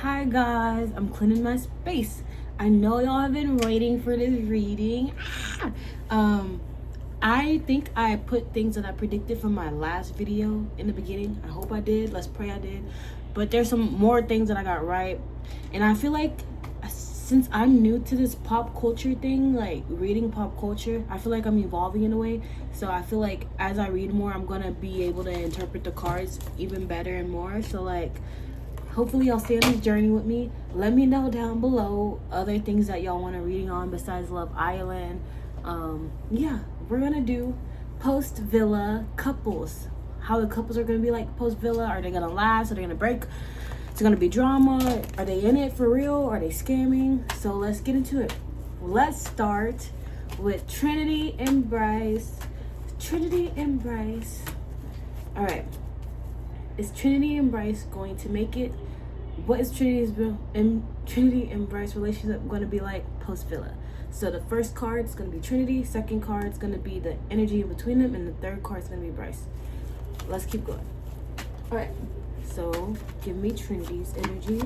Hi guys, I'm cleaning my space. I know y'all have been waiting for this reading. I think I put things that I predicted from my last video in the beginning. I hope I did. Let's pray I did. But there's some more things that I got right. And I feel like since I'm new to this pop culture thing, like reading pop culture, I feel like I'm evolving in a way. So I feel like as I read more, I'm gonna be able to interpret the cards even better and more. So like, hopefully y'all stay on this journey with me. Let me know down below other things that y'all want a reading on besides Love Island. Yeah, we're gonna do post villa couples. How the couples are gonna be like post villa. Are they gonna last? Are they gonna break? It's gonna be drama. Are they in it for real? Are they scamming? So let's get into it. Let's start with Trinity and Bryce. Trinity and Bryce. All right. Is Trinity and Bryce going to make it? What is Trinity and Bryce relationship going to be like post villa? So the first card is going to be Trinity. Second card is going to be the energy in between them, and the third card is going to be Bryce. Let's keep going. All right. So give me Trinity's energy.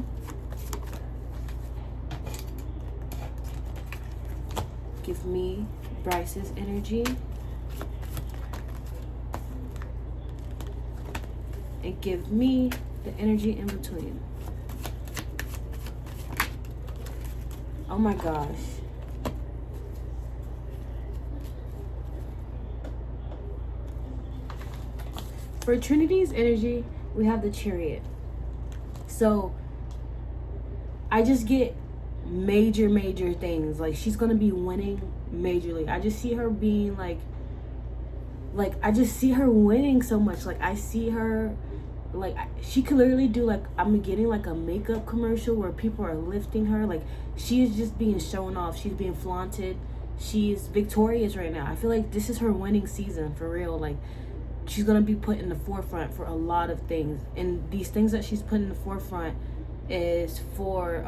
Give me Bryce's energy. And give me the energy in between. Oh my gosh. For Trinity's energy, we have the Chariot. So I just get major things. Like she's gonna be winning majorly. I just see her being like I just see her winning so much. Like I see her, like she could literally do like, I'm getting like a makeup commercial where people are lifting her. Like she is just being shown off. She's being flaunted. She's victorious right now. I feel like this is her winning season for real. Like she's gonna be put in the forefront for a lot of things, and these things that she's put in the forefront is for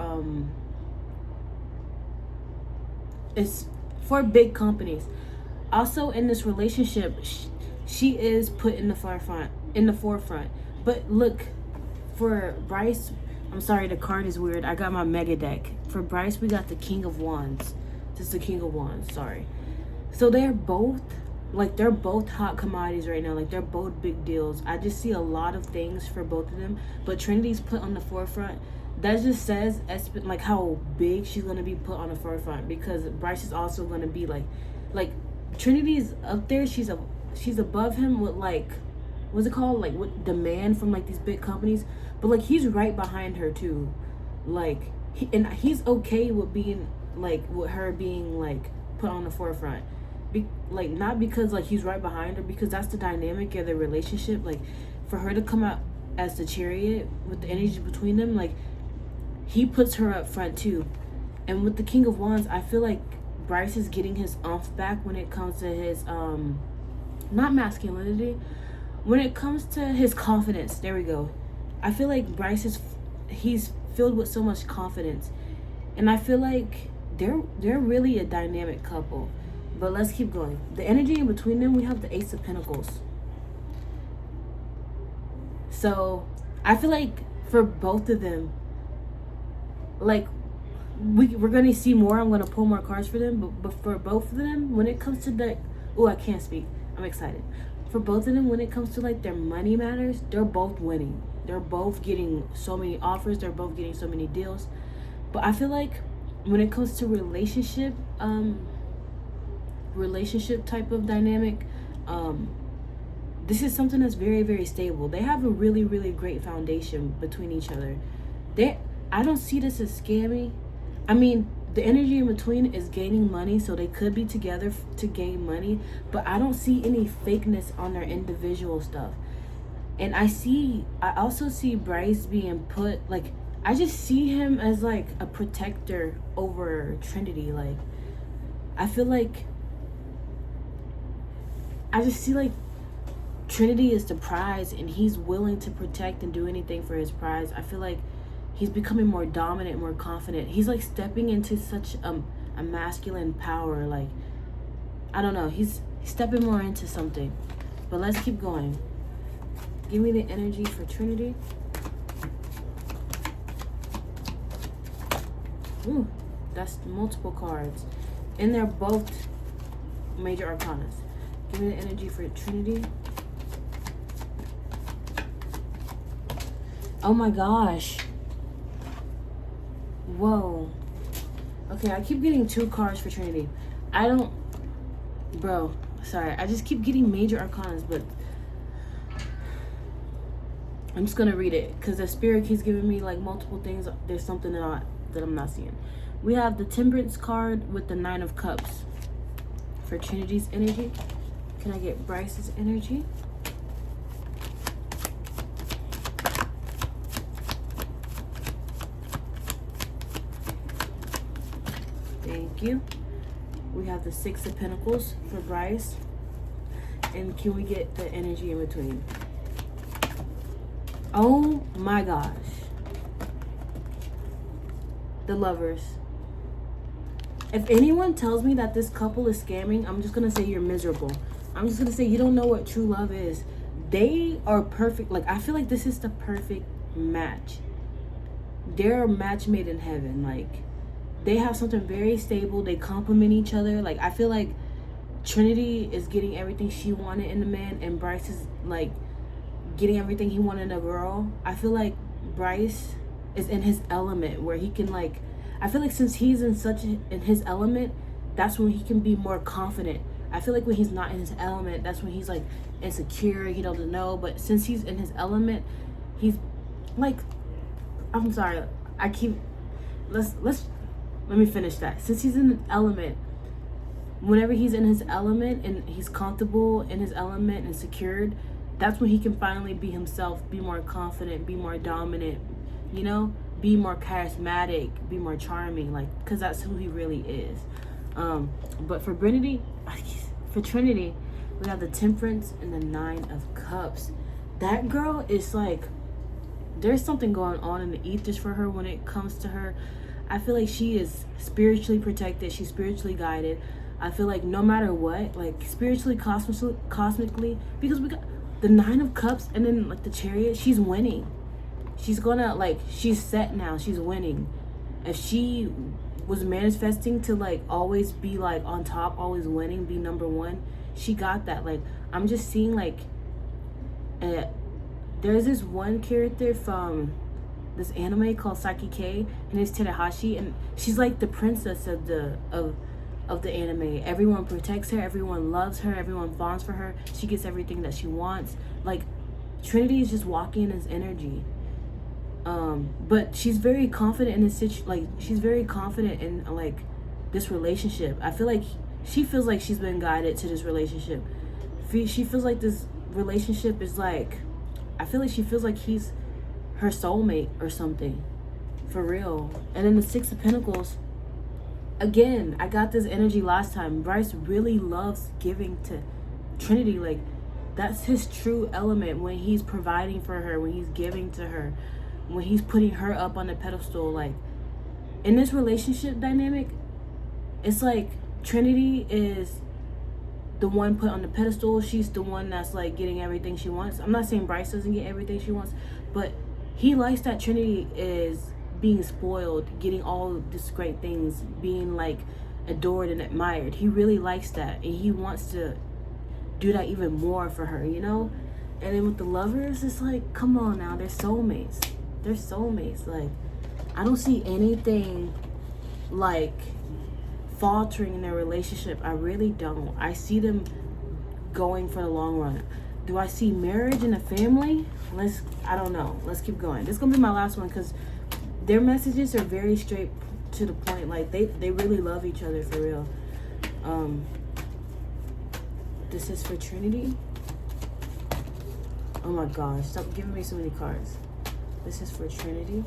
big companies. Also in this relationship, she is put in the forefront. But look, for Bryce, I'm sorry, the card is weird. I got my mega deck. For Bryce, we got the King of Wands. This is the King of Wands, sorry. So they're both hot commodities right now. Like they're both big deals. I just see a lot of things for both of them. But Trinity's put on the forefront. That just says like how big she's gonna be put on the forefront, because Bryce is also gonna be like Trinity's up there. She's above him with like, what's it called? Like with demand from like these big companies. But like he's right behind her too. Like he's okay with being like, with her being like put on the forefront. Like not because like he's right behind her, because that's the dynamic of their relationship. Like for her to come out as the Chariot with the energy between them, like he puts her up front too. And with the King of Wands, I feel like Bryce is getting his oomph back when it comes to his not masculinity, when it comes to his confidence. There we go. I feel like Bryce he's filled with so much confidence, and I feel like they're really a dynamic couple. But let's keep going. The energy in between them, we have the Ace of Pentacles. So I feel like for both of them, like we're gonna see more. I'm gonna pull more cards for them, but for both of them, when it comes to the, I can't speak, I'm excited. For both of them, when it comes to like their money matters, they're both winning. They're both getting so many offers. They're both getting so many deals. But I feel like when it comes to relationship type of dynamic, this is something that's very stable. They have a really great foundation between each other. I don't see this as scammy. I mean, the energy in between is gaining money, so they could be together to gain money, but I don't see any fakeness on their individual stuff. And I also see Bryce being put, like, I just see him as like a protector over Trinity. Like, I feel like I just see like Trinity is the prize, and he's willing to protect and do anything for his prize. I feel like he's becoming more dominant, more confident. He's like stepping into such a masculine power. Like, I don't know, he's stepping more into something. But let's keep going. Give me the energy for Trinity. Ooh, that's multiple cards. And they're both major arcanas. Give me the energy for Trinity. Oh my gosh. Whoa. Okay, I keep getting 2 cards for Trinity. Bro, sorry. I just keep getting major arcanas, but I'm just gonna read it because the spirit keeps giving me like multiple things. There's something that I'm not seeing. We have the Temperance card with the 9 of Cups for Trinity's energy. Can I get Bryce's energy? Thank you. We have the 6 of Pentacles for Bryce. And can we get the energy in between? Oh my gosh. The Lovers. If anyone tells me that this couple is scamming, I'm just going to say you're miserable. I'm just going to say you don't know what true love is. They are perfect. Like, I feel like this is the perfect match. They're a match made in heaven. Like, they have something very stable. They complement each other. Like, I feel like Trinity is getting everything she wanted in a man, and Bryce is, like, getting everything he wanted in a girl. I feel like Bryce is in his element where he can, like, I feel like since he's in his element, that's when he can be more confident. I feel like when he's not in his element, that's when he's like insecure, he doesn't know. But since he's in his element, he's like, I'm sorry, let me finish that. Since he's in an element, whenever he's in his element and he's comfortable in his element and secured, that's when he can finally be himself, be more confident, be more dominant, you know, be more charismatic, be more charming, like, because that's who he really is. But for Trinity, we have the Temperance and the 9 of Cups. That girl is like, there's something going on in the ethers for her when it comes to her. I feel like she is spiritually protected. She's spiritually guided. I feel like no matter what, like spiritually, cosmically, because we got the 9 of Cups and then like the Chariot, she's winning. She's gonna, like, she's set now. She's winning. If she was manifesting to like always be like on top, always winning, be number 1, she got that. Like, I'm just seeing like there's this one character from this anime called Saki K, and it's Terahashi, and she's like the princess of the anime. Everyone protects her, everyone loves her, everyone fawns for her. She gets everything that she wants. Like, Trinity is just walking in his energy. But she's very confident in this she's very confident in like this relationship. I feel like she feels like she's been guided to this relationship. She feels like this relationship is like, I feel like she feels like he's her soulmate or something, for real. And then the 6 of Pentacles, again, I got this energy last time. Bryce really loves giving to Trinity. Like, that's his true element, when he's providing for her, when he's giving to her, when he's putting her up on the pedestal. Like, in this relationship dynamic, it's like Trinity is the one put on the pedestal. She's the one that's like getting everything she wants. I'm not saying Bryce doesn't get everything she wants, but he likes that Trinity is being spoiled, getting all these great things, being like adored and admired. He really likes that, and he wants to do that even more for her, you know? And then with the Lovers, it's like, come on now, they're soulmates. They're soulmates. Like, I don't see anything like faltering in their relationship. I really don't. I see them going for the long run. Do I see marriage and a family? I don't know. Let's keep going. This is gonna be my last one because their messages are very straight to the point. Like, they really love each other for real. This is for Trinity. Oh my gosh, stop giving me so many cards. This is for Trinity.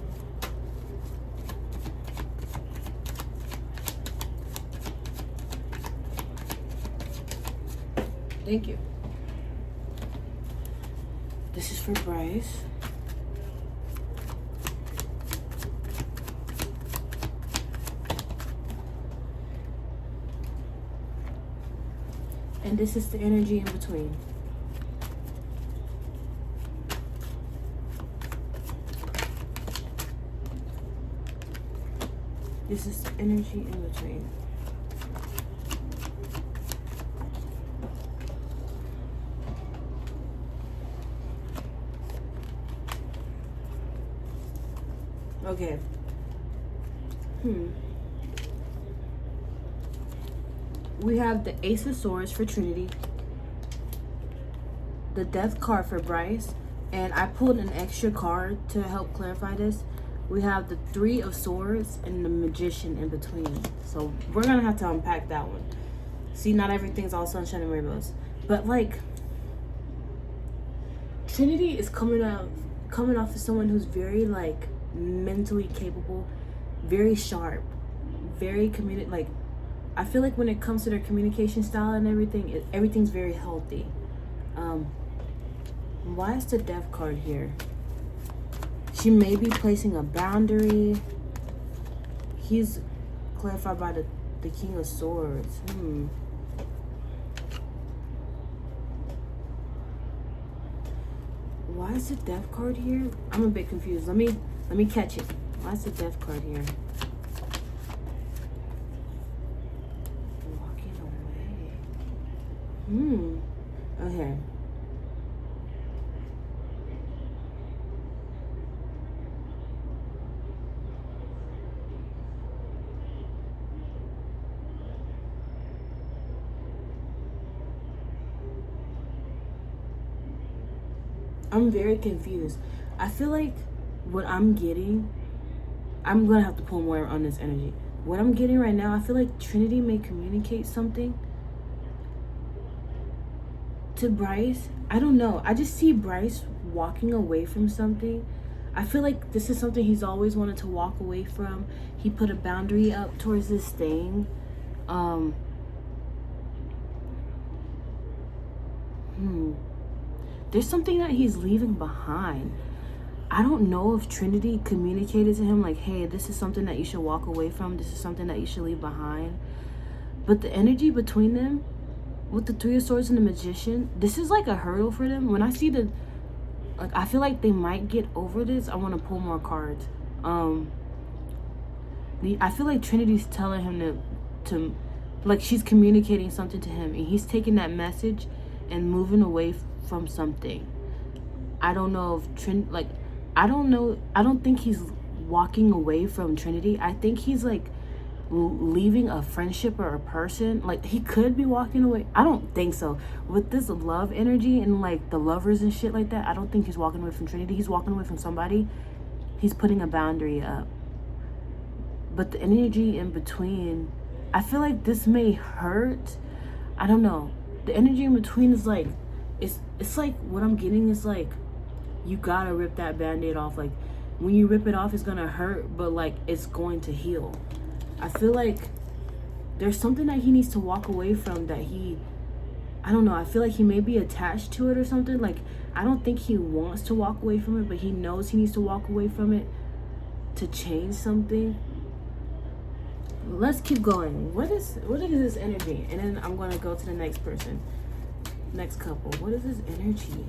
Thank you. This is for Bryce. And this is the energy in between. This is energy in between. Okay. We have the Ace of Swords for Trinity, the Death card for Bryce, and I pulled an extra card to help clarify this. We have the Three of Swords and the Magician in between. So we're gonna have to unpack that one. See, not everything's all sunshine and rainbows, but like Trinity is coming off as someone who's very like mentally capable, very sharp, very like I feel like when it comes to their communication style and everything, everything's very healthy. Why is the Death card here? She may be placing a boundary. He's clarified by the King of Swords. Why is the Death card here? I'm a bit confused. Let me catch it. Why is the Death card here? Walking away. Okay. I'm very confused. I feel like what I'm getting, I'm gonna have to pull more on this energy. What I'm getting right now, I feel like Trinity may communicate something to Bryce. I don't know. I just see Bryce walking away from something. I feel like this is something he's always wanted to walk away from. He put a boundary up towards this thing. There's something that he's leaving behind. I don't know if Trinity communicated to him like, hey, this is something that you should walk away from. This is something that you should leave behind. But the energy between them, with the Three of Swords and the Magician, this is like a hurdle for them. When I see I feel like they might get over this. I want to pull more cards. I feel like Trinity's telling him to like she's communicating something to him, and he's taking that message and moving away from something. I don't know if I don't think he's walking away from Trinity. I think he's like leaving a friendship or a person. Like he could be walking away. I don't think so. With this love energy and like the lovers and shit like that, I don't think he's walking away from Trinity. He's walking away from somebody. He's putting a boundary up. But the energy in between, I feel like this may hurt. I don't know. The energy in between is like, it's like what I'm getting is like, you gotta rip that band-aid off. Like when you rip it off, it's gonna hurt, but like it's going to heal. I feel like there's something that he needs to walk away from that I don't know, I feel like he may be attached to it or something. Like I don't think he wants to walk away from it, but he knows he needs to walk away from it to change something. Let's keep going. What is this energy? And then I'm gonna go to the next person, next couple. What is this energy?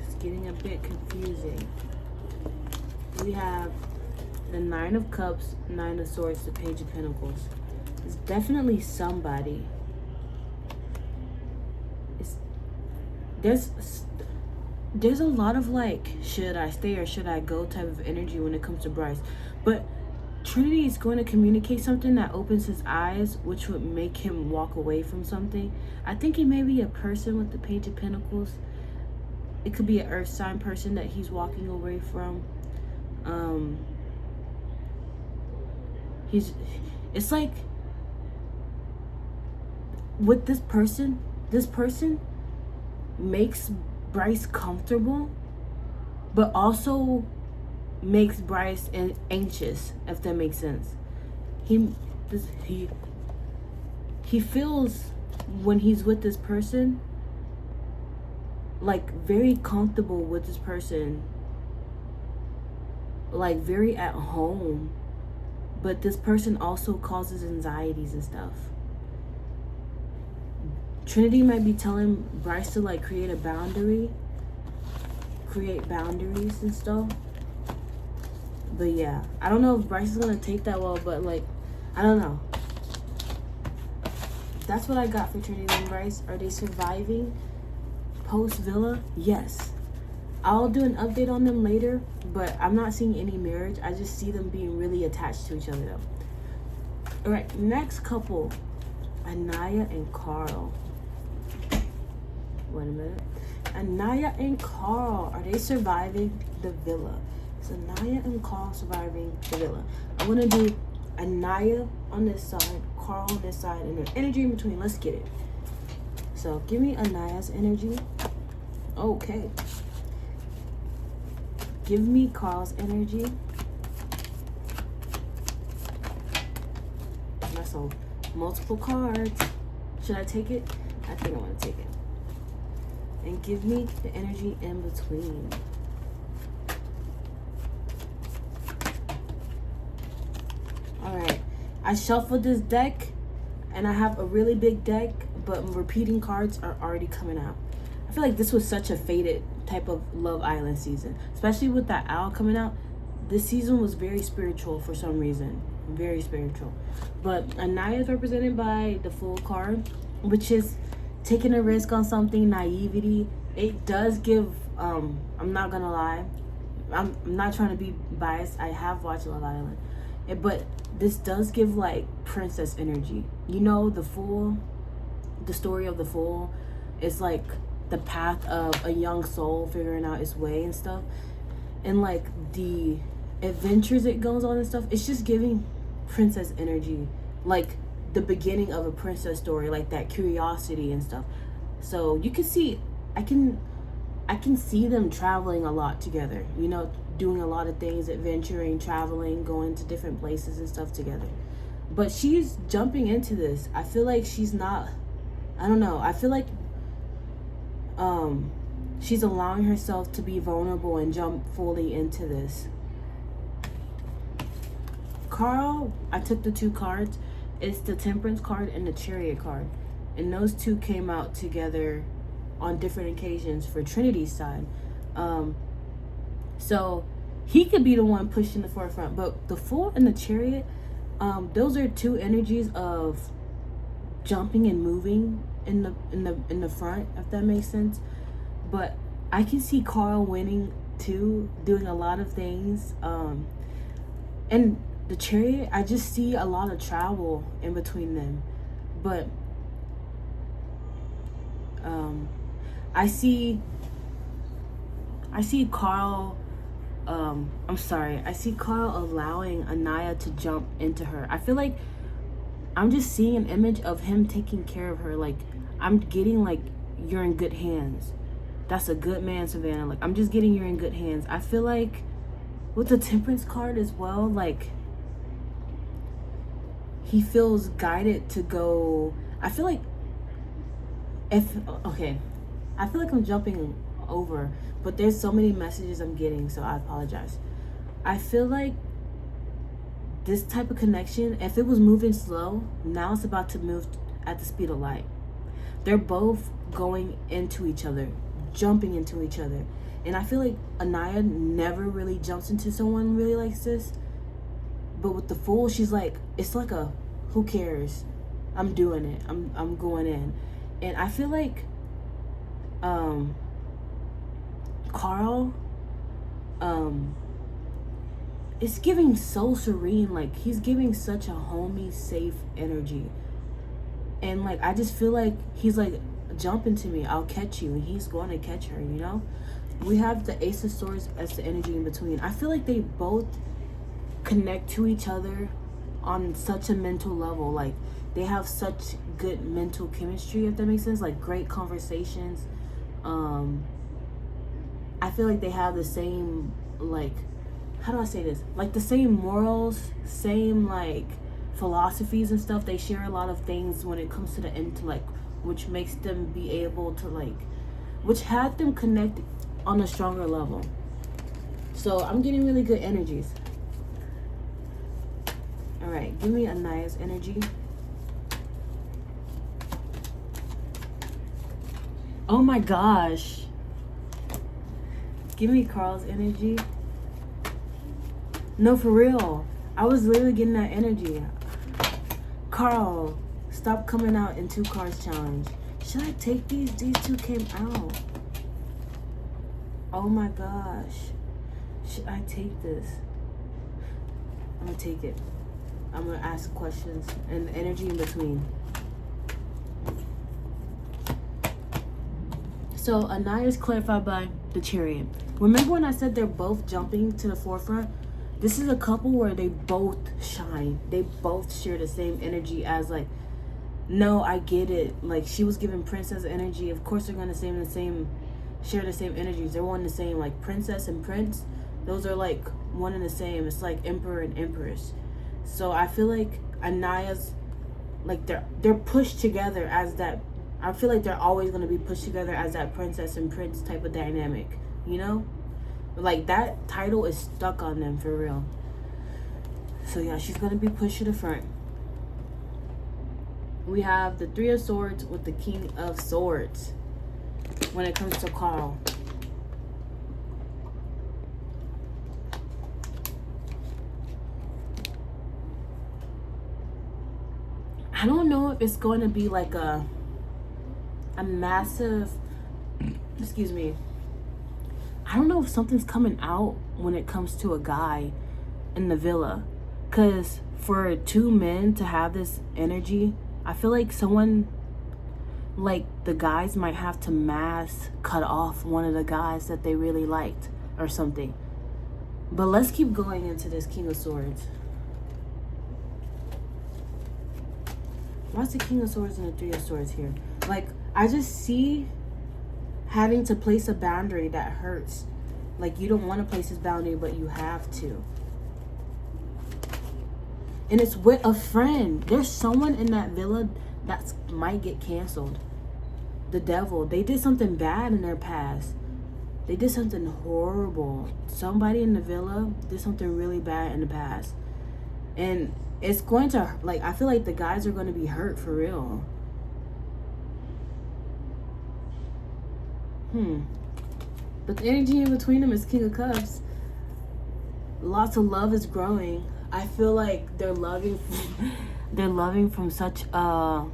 It's getting a bit confusing. We have the Nine of Cups, Nine of Swords, the Page of Pentacles. It's definitely somebody. There's a lot of like, should I stay or should I go type of energy when it comes to Bryce. But Trinity is going to communicate something that opens his eyes, which would make him walk away from something. I think it may be a person with the Page of Pentacles. It could be an earth sign person that he's walking away from. It's like with this person makes Bryce comfortable, but also makes Bryce anxious, if that makes sense. He feels when he's with this person like very comfortable with this person, like very at home, but this person also causes anxieties and stuff. Trinity might be telling Bryce to like create boundaries and stuff. But yeah, I don't know if Bryce is gonna take that well, but like, I don't know. That's what I got for Trinity and Bryce. Are they surviving post Villa? Yes. I'll do an update on them later, but I'm not seeing any marriage. I just see them being really attached to each other though. All right, next couple, Aniya and Carl. Wait a minute. Aniya and Carl, are they surviving the Villa? Is Aniya and Carl surviving the Villa? I'm gonna do Aniya on this side, Carl on this side, and then energy in between. Let's get it. So give me Aniya's energy. Okay. Give me Carl's energy. That's all. Multiple cards. Should I take it? I think I want to take it. And give me the energy in between. Alright. I shuffled this deck, and I have a really big deck, but repeating cards are already coming out. I feel like this was such a faded type of Love Island season, especially with that owl coming out. This season was very spiritual for some reason, very spiritual. But Aniya is represented by the Fool card, which is taking a risk on something, naivety. It does give I'm not gonna lie, I'm not trying to be biased. I have watched Love Island, but this does give like princess energy. You know, the Fool, the story of the Fool is like the path of a young soul figuring out its way and stuff, and like the adventures it goes on and stuff. It's just giving princess energy, like the beginning of a princess story, like that curiosity and stuff. So you can see, I can see them traveling a lot together, you know, doing a lot of things, adventuring, traveling, going to different places and stuff together. But she's jumping into this. I feel like she's not, I don't know, I feel like she's allowing herself to be vulnerable and jump fully into this. Carl, I took the two cards. It's the Temperance card and the Chariot card, and those two came out together on different occasions for Trinity's side. So he could be the one pushing the forefront, but the Fool and the Chariot, those are two energies of jumping and moving in the front, if that makes sense. But I can see Carl winning too, doing a lot of things. And the Chariot, I just see a lot of travel in between them. But I see Carl, I see Carl allowing Aniya to jump into her. I feel like I'm just seeing an image of him taking care of her. Like, I'm getting like, you're in good hands. That's a good man, Savannah. Like, I'm just getting you're in good hands. I feel like with the Temperance card as well, like, he feels guided to go. I feel like I feel like I'm jumping over, but there's so many messages I'm getting, so I apologize. I feel like this type of connection, if it was moving slow, now it's about to move at the speed of light. They're both going into each other, jumping into each other. And I feel like Aniya never really jumps into someone really like this. But with the Fool, she's like, it's like a, who cares? I'm doing it. I'm going in. And I feel like Carl, it's giving so serene. Like, he's giving such a homey, safe energy. And like, I just feel like he's like, jump into me, I'll catch you. And he's going to catch her, you know? We have the Ace of Swords as the energy in between. I feel like they both connect to each other on such a mental level. Like, they have such good mental chemistry, if that makes sense. Like, great conversations. I feel like they have the same, like, how do I say this? Like, the same morals, same, like, philosophies and stuff. They share a lot of things when it comes to the intellect, which makes them be able to, like, which had them connect on a stronger level. So I'm getting really good energies. All right, give me Aniya's energy. Oh my gosh. Give me Carl's energy. No, for real. I was literally getting that energy. Carl, stop coming out in 2 cards challenge. Should I take these? These 2 came out. Oh my gosh. Should I take this? I'm gonna take it. I'm gonna ask questions and the energy in between. So Aniya's clarified by the Chariot. Remember when I said they're both jumping to the forefront? This is a couple where they both shine. They both share the same energy as like, no, I get it. Like she was giving princess energy. Of course they're gonna share the same energies. They're one and the same. Like princess and prince, those are like one and the same. It's like emperor and empress. So I feel like Aniya's like they're pushed together as that. I feel like they're always gonna be pushed together as that princess and prince type of dynamic, you know? Like that title is stuck on them for real. So yeah, she's gonna be pushed to the front. We have the 3 of Swords with the King of Swords when it comes to Carl. I don't know if it's going to be like a massive, excuse me, I don't know if something's coming out when it comes to a guy in the villa. Because for 2 men to have this energy, I feel like someone, like the guys might have to mass cut off one of the guys that they really liked or something. But let's keep going into this King of Swords. Why's the King of Swords and the 3 of Swords here? Like, I just see having to place a boundary that hurts. Like, you don't want to place this boundary, but you have to. And it's with a friend. There's someone in that villa that might get canceled. The devil. They did something bad in their past. They did something horrible. Somebody in the villa did something really bad in the past. And it's going to, like, I feel like the guys are going to be hurt for real. But the energy in between them is King of Cups. Lots of love is growing. I feel like they're loving from such a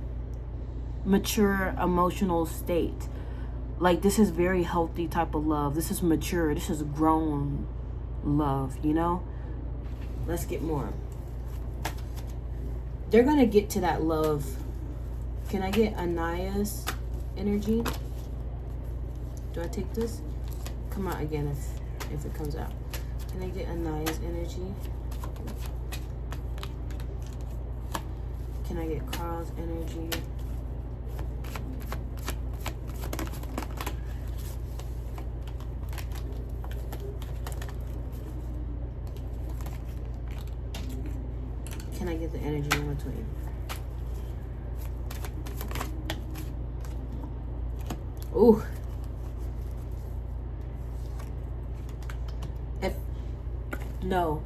mature emotional state. Like, this is very healthy type of love. This is mature. This is grown love, you know? Let's get more. They're gonna get to that love. Can I get Aniya's energy? Do I take this? Come out again if it comes out. Can I get Aniya's energy? Can I get Carl's energy? Can I get the energy in between? Ooh. No.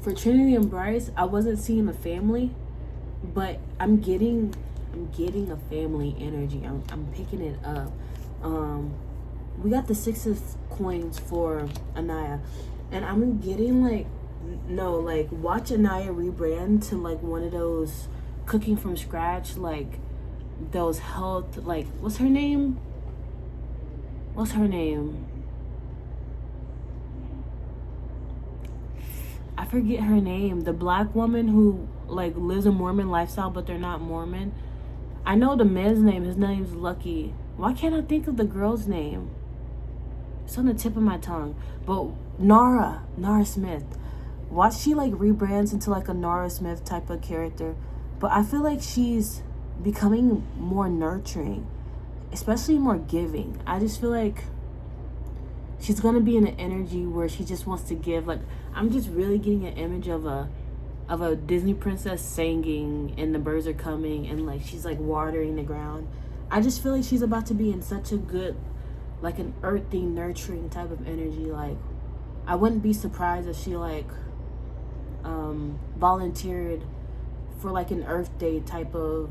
For Trinity and Bryce, I wasn't seeing a family, but I'm getting a family energy. I'm picking it up. We got the 6 of coins for Aniya, and I'm getting like, no, like, watch Aniya rebrand to like one of those cooking from scratch, like those health, like, what's her name? I forget her name. The black woman who like lives a Mormon lifestyle, but they're not Mormon. I know the man's name. His name's Lucky. Why can't I think of the girl's name? It's on the tip of my tongue. But Nara Smith. Watch, she like rebrands into like a Nara Smith type of character. But I feel like she's becoming more nurturing, especially more giving. I just feel like she's gonna be in an energy where she just wants to give. Like, I'm just really getting an image of a Disney princess singing and the birds are coming and like she's like watering the ground. I just feel like she's about to be in such a good, like an earthy, nurturing type of energy. Like, I wouldn't be surprised if she like volunteered for like an Earth Day type of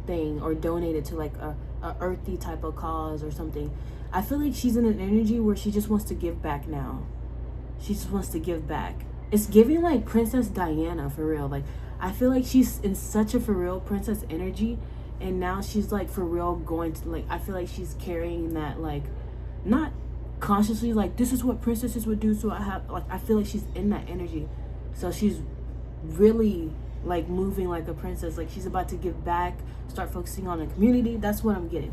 thing, or donated to like a a earthy type of cause or something. I feel like she's in an energy where she just wants to give back now. She just wants to give back. It's giving like Princess Diana for real. Like, I feel like she's in such a for real princess energy, and now she's like for real going to, like, I feel like she's carrying that, like, not consciously, like, this is what princesses would do, so I feel like she's in that energy. So she's really like moving like a princess, like she's about to give back, start focusing on the community. That's what I'm getting,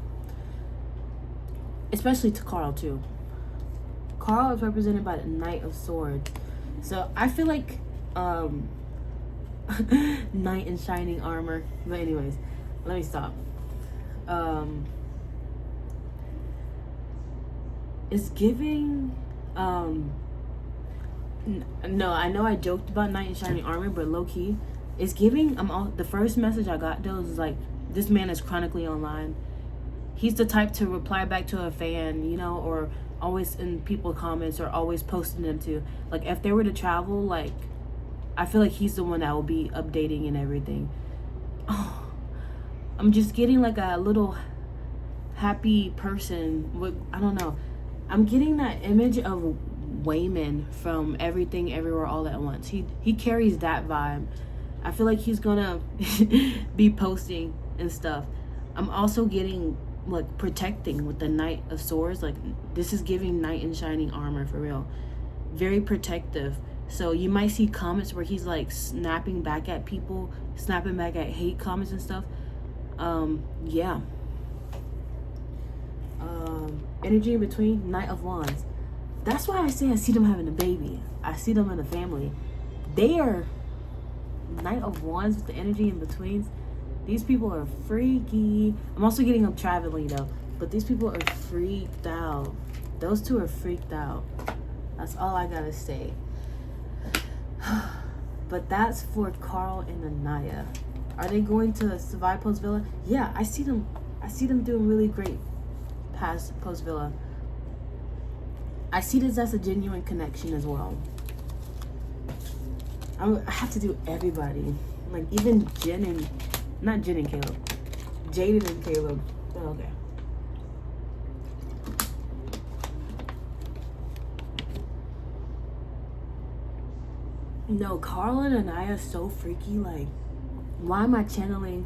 especially to Carl too. Carl is represented by the Knight of Swords, so I feel like knight in shining armor. But anyways, let me stop. It's giving no, I know I joked about knight in shining armor, but low-key it's giving the first message I got though is like, this man is chronically online. He's the type to reply back to a fan, you know, or always in people comments, or always posting them to, like, if they were to travel, like, I feel like he's the one that will be updating and everything. Oh, I'm just getting like a little happy person with, I don't know, I'm getting that image of Wayman from Everything Everywhere All at Once. He carries that vibe. I feel like he's gonna be posting and stuff. I'm also getting like protecting with the Knight of Swords. Like, this is giving knight in shining armor for real. Very protective. So you might see comments where he's like snapping back at people, snapping back at hate comments and stuff. Yeah. Energy in between, Knight of Wands. That's why I say I see them having a baby. I see them in a family. They are Knight of Wands with the energy in between. These people are freaky. I'm also getting them traveling though, but these people are freaked out. Those two are freaked out. That's all I gotta say. But that's for Carl and Aniya. Are they going to survive post villa? Yeah, I see them doing really great past post villa. I see this as a genuine connection as well. I have to do everybody, like even not Jen and Caleb, Jaiden and Caleb. Oh, okay. No, Carl and Aniya are so freaky. Like, why am I channeling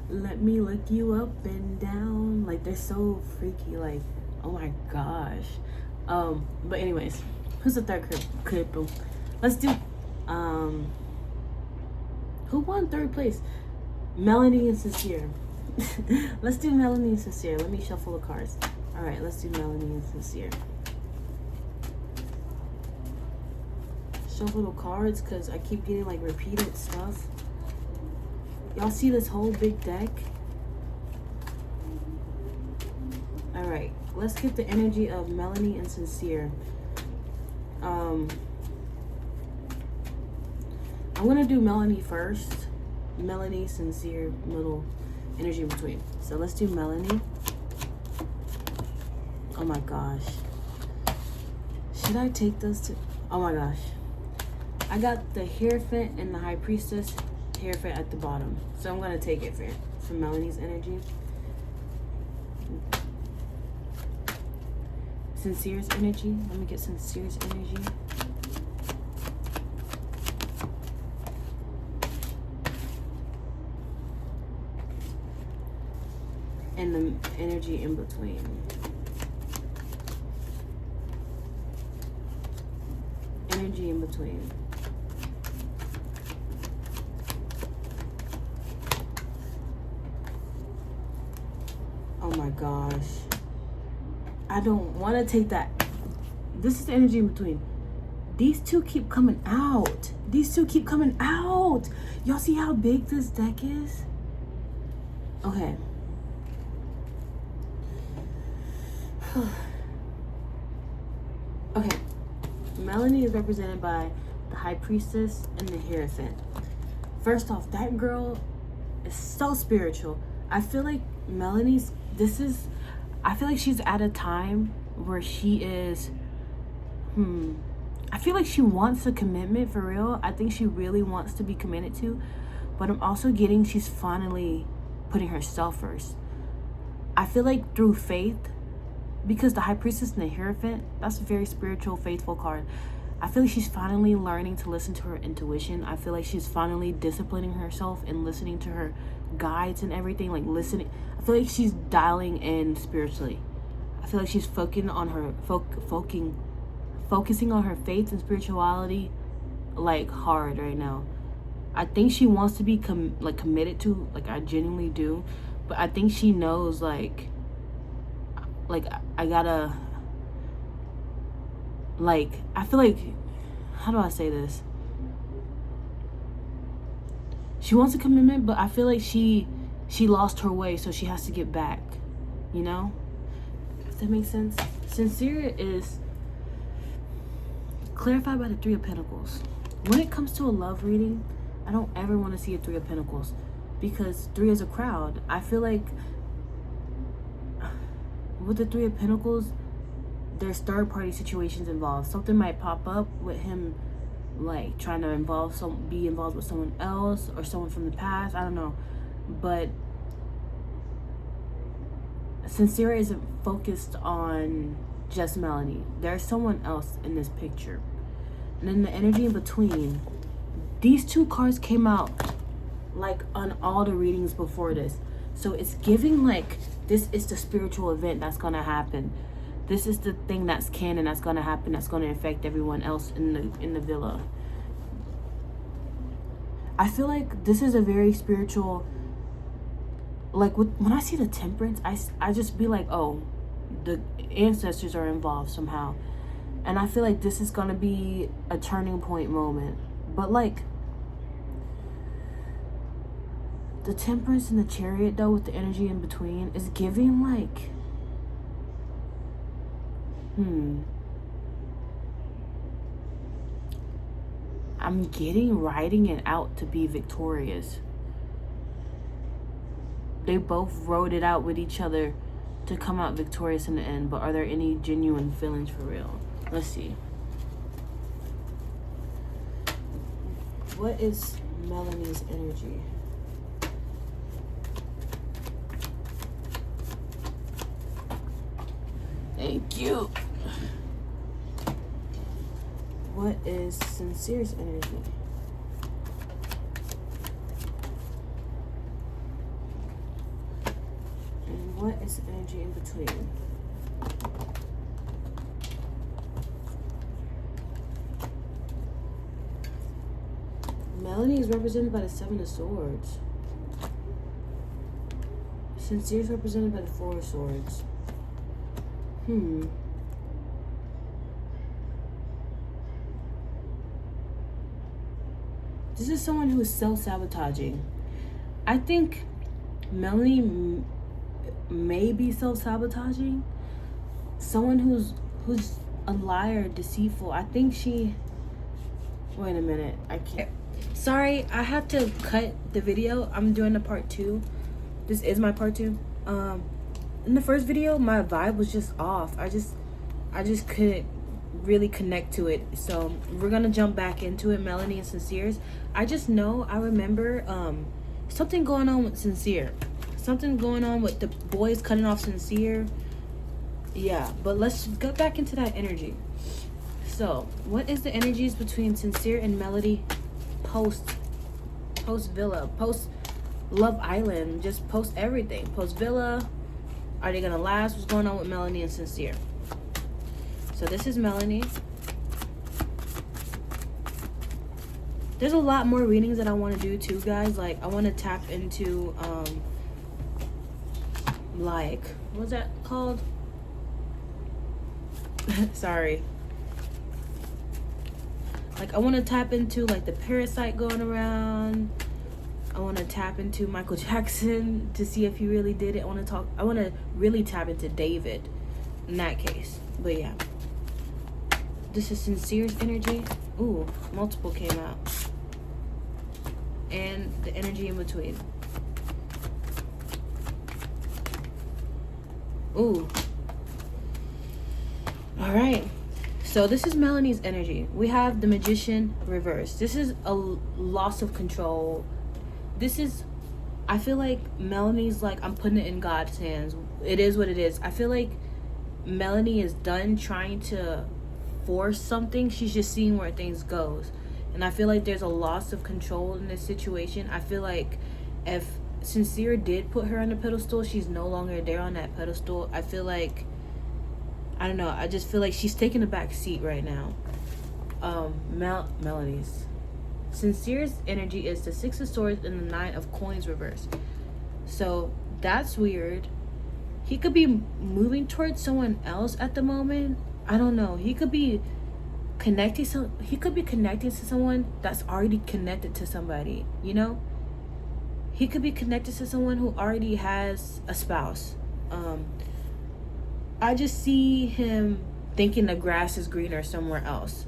let me look you up and down? Like, they're so freaky. Like, oh my gosh. But anyways, who's the third clip? Let's do who won third place? Melanie and Sincere. Let's do Melanie and Sincere. Let me shuffle the cards. All right, let's do Melanie and Sincere. Shuffle the cards because I keep getting like repeated stuff. Y'all see this whole big deck? All right, let's get the energy of Melanie and Sincere. I'm gonna do Melanie first. Melanie, Sincere, middle, energy in between. So let's do Melanie. Oh my gosh. Should I take those two? Oh my gosh. I got the Hierophant and the High Priestess. Hierophant at the bottom. So I'm gonna take it for Melanie's energy. Sincere's energy. Let me get Sincere's energy. And the energy in between. Energy in between. Oh my gosh. I don't want to take that. This is the energy in between. These two keep coming out. These two keep coming out. Y'all see how big this deck is? Okay. Okay. Melanie is represented by the High Priestess and the Hierophant. First off, that girl is so spiritual. I feel like Melanie's, I feel like she's at a time where she is, I feel like she wants a commitment for real. I think she really wants to be committed to, but I'm also getting she's finally putting herself first. I feel like through faith, because the High Priestess and the Hierophant, that's a very spiritual, faithful card. I feel like she's finally learning to listen to her intuition. I feel like she's finally disciplining herself and listening to her guides and everything. Like listening. I feel like she's dialing in spiritually. I feel like she's focusing on her focusing on her faith and spirituality like hard right now. I think she wants to be committed to, like I genuinely do, but I think she knows like I gotta, like, I feel like, how do I say this? She wants a commitment, but I feel like she lost her way, so she has to get back, you know? Does that make sense? Sincere is clarified by the Three of Pentacles. When it comes to a love reading, I don't ever want to see a Three of Pentacles, because three is a crowd. I feel like with the Three of Pentacles, there's third party situations involved. Something might pop up with him, like trying to be involved with someone else or someone from the past. I don't know, but Sincere isn't focused on just Melanie. There's someone else in this picture. And then the energy in between, these two cards came out like on all the readings before this. So it's giving like this is the spiritual event that's gonna happen. This is the thing that's canon that's gonna happen, that's gonna affect everyone else in the villa. I feel like this is a very spiritual, like when I see the Temperance, I just be like, oh, the ancestors are involved somehow. And I feel like this is gonna be a turning point moment. But like the Temperance and the Chariot though, with the energy in between, is giving like I'm getting riding it out to be victorious. They both rode it out with each other to come out victorious in the end, but are there any genuine feelings for real? Let's see. What is Melanie's energy? Thank you. What is Sincere's energy? And what is the energy in between? Melanie is represented by the Seven of Swords. Sincere is represented by the Four of Swords. This is someone who is self-sabotaging. I think Melanie may be self-sabotaging. Someone who's a liar, deceitful. I think she... Wait a minute. I can't... Sorry, I have to cut the video. I'm doing a part 2. This is my part 2. In the first video, my vibe was just off. I just couldn't really connect to it. So we're gonna jump back into it. Melanie and Sincere's. I just know, I remember something going on with Sincere. Something going on with the boys cutting off Sincere. Yeah, but let's get back into that energy. So what is the energies between Sincere and Melody post Villa, post Love Island, just post everything, post Villa? Are they gonna last? What's going on with Melanie and Sincere? So this is Melanie. There's a lot more readings that I want to do too, guys. Like I want to tap into like, what's that called? Sorry. Like I want to tap into like the parasite going around. I want to tap into Michael Jackson to see if he really did it. I want to really tap into David in that case. But yeah. This is Sincere's energy. Ooh, multiple came out. And the energy in between. Ooh. All right. So this is Melanie's energy. We have the Magician reversed. This is a loss of control. This is I feel like Melanie's like, I'm putting it in God's hands. It is what it is. I feel like Melanie is done trying to force something. She's just seeing where things goes. And I feel like there's a loss of control in this situation. I feel like if Sincere did put her on the pedestal, she's no longer there on that pedestal. I feel like, I don't know, I just feel like she's taking a back seat right now. Melanie's. Sincere's energy is the 6 of Swords and the 9 of Coins reversed. So that's weird. He could be moving towards someone else at the moment. I don't know. He could be connecting to someone that's already connected to somebody, you know? He could be connected to someone who already has a spouse. I just see him thinking the grass is greener somewhere else.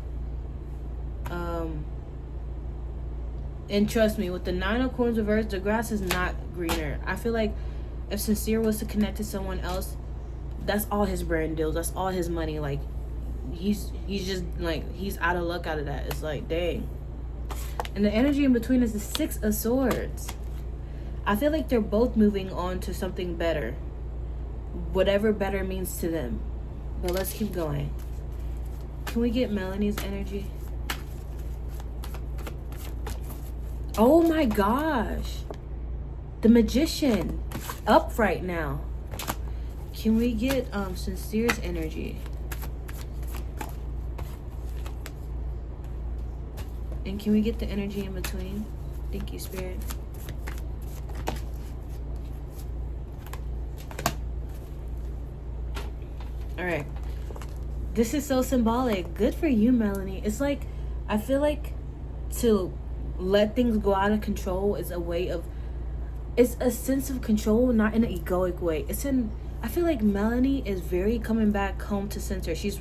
And trust me, with the 9 of Coins reversed, the grass is not greener. I feel like if Sincere was to connect to someone else, that's all his brand deals. That's all his money. Like, he's just like, he's out of luck out of that. It's like, dang. And the energy in between is the 6 of Swords. I feel like they're both moving on to something better. Whatever better means to them. But let's keep going. Can we get Melanie's energy? Oh my gosh. The Magician. Up right now. Can we get Sincere's energy? And can we get the energy in between? Thank you, Spirit. Alright. This is so symbolic. Good for you, Melanie. It's like, I feel like to let things go out of control is a way of, it's a sense of control, not in an egoic way. I feel like Melanie is very coming back home to center. She's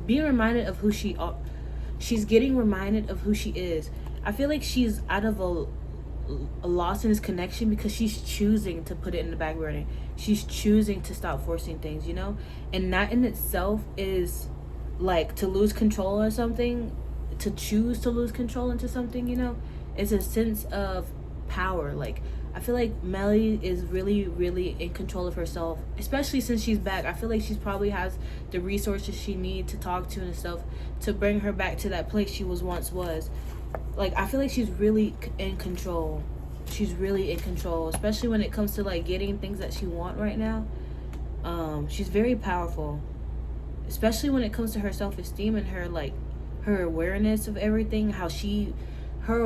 being reminded of who she's getting reminded of who she is. I feel like she's out of a loss in this connection because she's choosing to put it in the back burner. She's choosing to stop forcing things, you know? And that in itself is like to lose control or something, to choose to lose control into something, you know? It's a sense of power. Like, I feel like Melly is really, really in control of herself, especially since she's back. I feel like she's probably has the resources she needs to talk to and stuff to bring her back to that place she once was. Like, I feel like she's really in control. She's really in control, especially when it comes to like getting things that she wants right now. She's very powerful, especially when it comes to her self-esteem and her like her awareness of everything. How her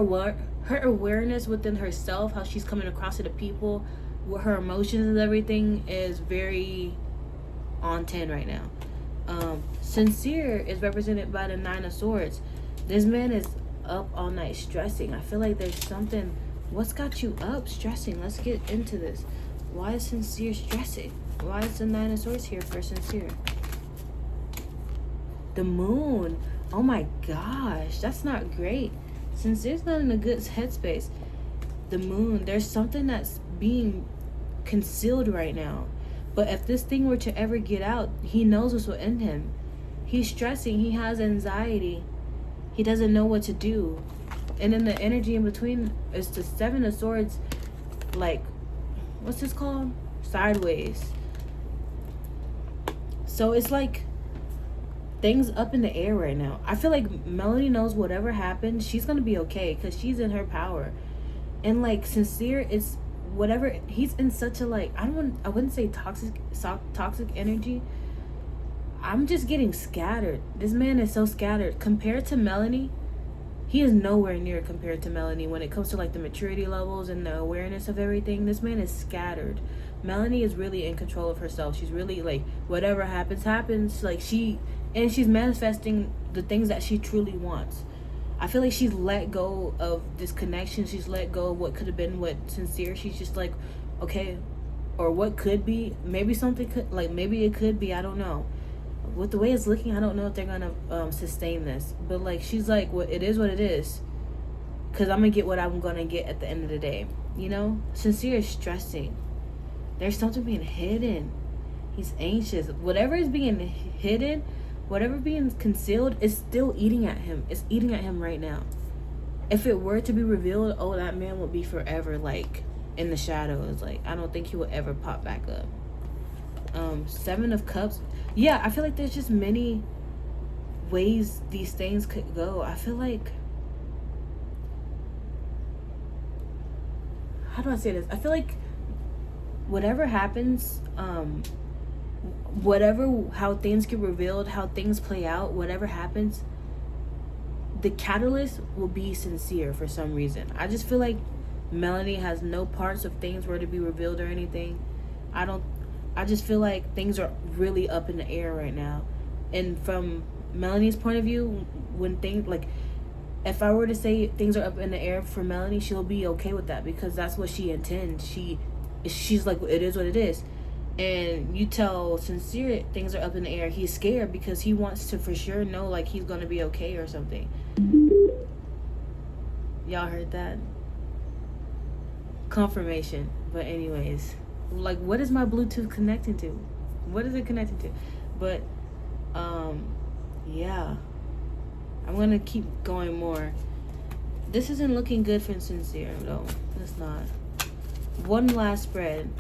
awareness within herself, how she's coming across to the people, with her emotions and everything is very on 10 right now. Sincere is represented by the 9 of Swords. This man is up all night stressing. I feel like there's something. What's got you up stressing? Let's get into this. Why is Sincere stressing? Why is the 9 of Swords here for Sincere? The Moon. Oh my gosh, that's not great. Sincere's not in a good headspace. The Moon. There's something that's being concealed right now. But if this thing were to ever get out, he knows what's within him. He's stressing. He has anxiety. He doesn't know what to do. And then the energy in between is the 7 of Swords, like, what's this called? Sideways. So it's like things up in the air right now. I feel like Melanie knows whatever happens, she's gonna be okay because she's in her power. And like Sincere is whatever, he's in such a like, I wouldn't say toxic energy. I'm just getting scattered. This man is so scattered compared to Melanie. He is nowhere near compared to Melanie when it comes to like the maturity levels and the awareness of everything. This man is scattered. Melanie is really in control of herself. She's really like, whatever happens. Like she's manifesting the things that she truly wants. I feel like she's let go of this connection. She's let go of what could have been with Sincere. She's just like, okay, or what could be. Maybe something could, like maybe it could be. I don't know. With the way it's looking, I don't know if they're gonna sustain this. But like, she's like, well, it is what it is. Cause I'm gonna get what I'm gonna get at the end of the day. You know, Sincere is stressing. There's something being hidden. He's anxious. Whatever is being hidden, whatever being concealed, is still eating at him. It's eating at him right now. If it were to be revealed, oh, that man would be forever like in the shadows. Like, I don't think he will ever pop back up. 7 of Cups. Yeah, I feel like there's just many ways these things could go. I feel like, how do I say this? I feel like whatever happens, how things get revealed, how things play out, whatever happens, the catalyst will be Sincere for some reason. I just feel like Melanie has no parts of things were to be revealed or anything. I just feel like things are really up in the air right now. And from Melanie's point of view, when things, like, if I were to say things are up in the air for Melanie, she'll be okay with that, because that's what she intends. She's like, it is what it is. And you tell Sincere things are up in the air, he's scared because he wants to for sure know, like, he's gonna be okay or something. Y'all heard that? Confirmation. But anyways, like, what is my Bluetooth connecting to? What is it connecting to? But yeah, I'm gonna keep going more. This isn't looking good for Sincere though. It's not. One last spread.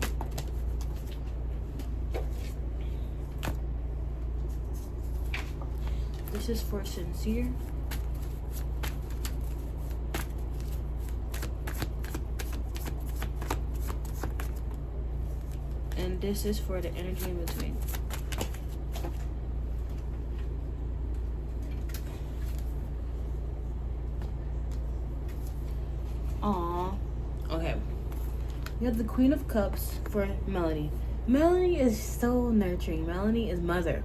This is for Sincere. And this is for the energy in between. Aww. Okay. We have the Queen of Cups for Melanie. Melanie is so nurturing. Melanie is mother.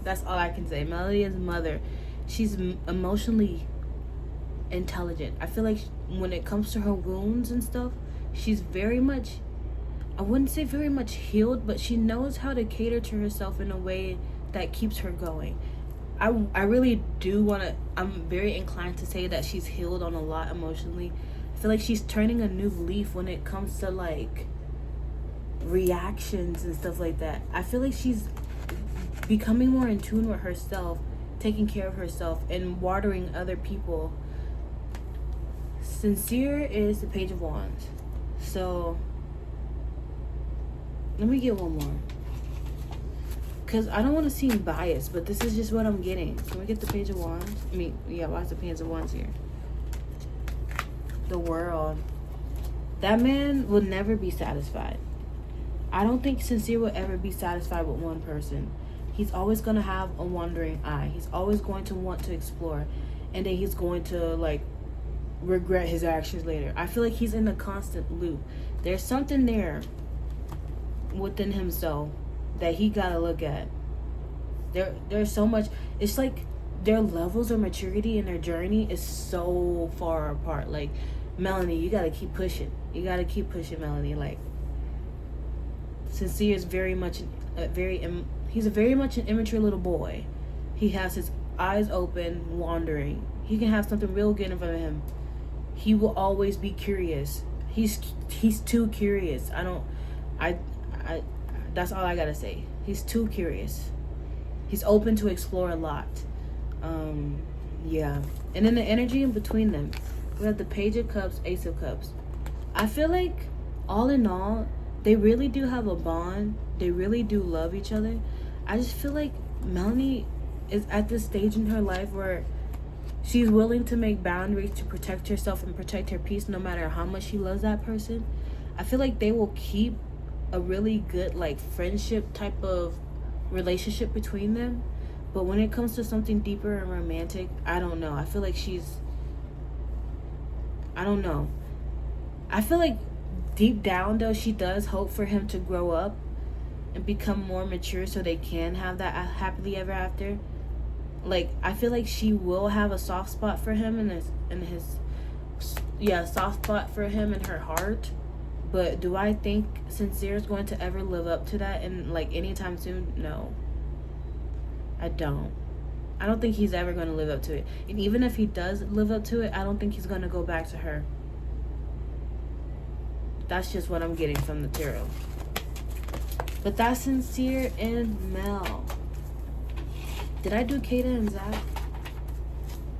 That's all I can say. Melanie is mother. She's emotionally intelligent. I feel like when it comes to her wounds and stuff, she's very much, I wouldn't say very much healed, but she knows how to cater to herself in a way that keeps her going. I really do want to, I'm very inclined to say that she's healed on a lot emotionally. I feel like she's turning a new leaf when it comes to, like, reactions and stuff like that. I feel like she's becoming more in tune with herself, taking care of herself, and watering other people. Sincere is the Page of Wands. So let me get one more, because I don't want to seem biased, but this is just what I'm getting. Can we get the Page of Wands? I mean, yeah, why is the Page of Wands here? The World. That man will never be satisfied. I don't think Sincere will ever be satisfied with one person. He's always going to have a wandering eye. He's always going to want to explore. And then he's going to, like, regret his actions later. I feel like he's in a constant loop. There's something there within himself that he got to look at. There's so much. It's like their levels of maturity and their journey is so far apart. Like, Melanie, you got to keep pushing. You got to keep pushing, Melanie. Like, Sincere is very much he's a very much an immature little boy. He has his eyes open, wandering. He can have something real good in front of him. He will always be curious. He's too curious. That's all I gotta say. He's too curious. He's open to explore a lot. Yeah. And then the energy in between them, we have the Page of Cups, Ace of Cups. I feel like, all in all, they really do have a bond. They really do love each other. I just feel like Melanie is at this stage in her life where she's willing to make boundaries to protect herself and protect her peace, no matter how much she loves that person. I feel like they will keep a really good, like, friendship type of relationship between them. But when it comes to something deeper and romantic, I don't know. I feel like I don't know. I feel like deep down, though, she does hope for him to grow up and become more mature so they can have that happily ever after. Like, I feel like she will have a soft spot for him soft spot for him in her heart. But do I think Sincere is going to ever live up to that in, like, anytime soon? No. I don't think he's ever going to live up to it. And even if he does live up to it, I don't think he's going to go back to her. That's just what I'm getting from the tarot. But that's Sincere and Mel. Did I do Kayda and Zach?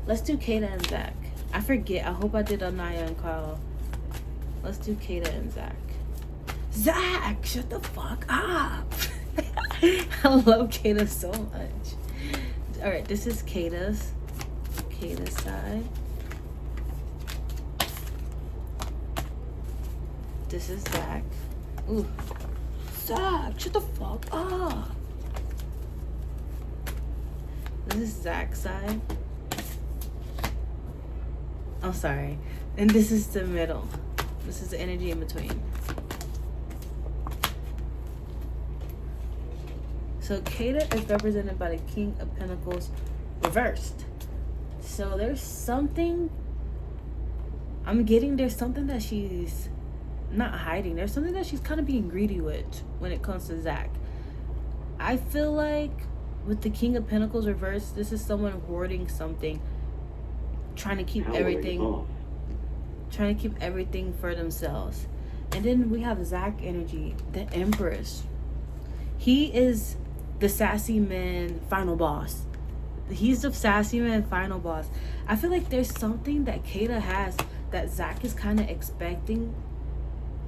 Let's do Kayda and Zach. I forget. I hope I did Aniya and Carl. Let's do Kayda and Zach. Zach, shut the fuck up. I love Kayda so much. Alright, this is Kayda's side. This is Zach. Ooh. Zach, shut the fuck up. This is Zach's side. I'm sorry. And this is the middle. This is the energy in between. So Kayda is represented by the King of Pentacles reversed. So there's something there's something that she's not hiding. There's something that she's kind of being greedy with when it comes to Zach. I feel like with the King of Pentacles reversed, this is someone hoarding something, trying to keep everything for themselves. And then we have Zach energy, the Empress. He is the sassy man final boss. He's the sassy man final boss. I feel like there's something that Kayda has that Zach is kind of expecting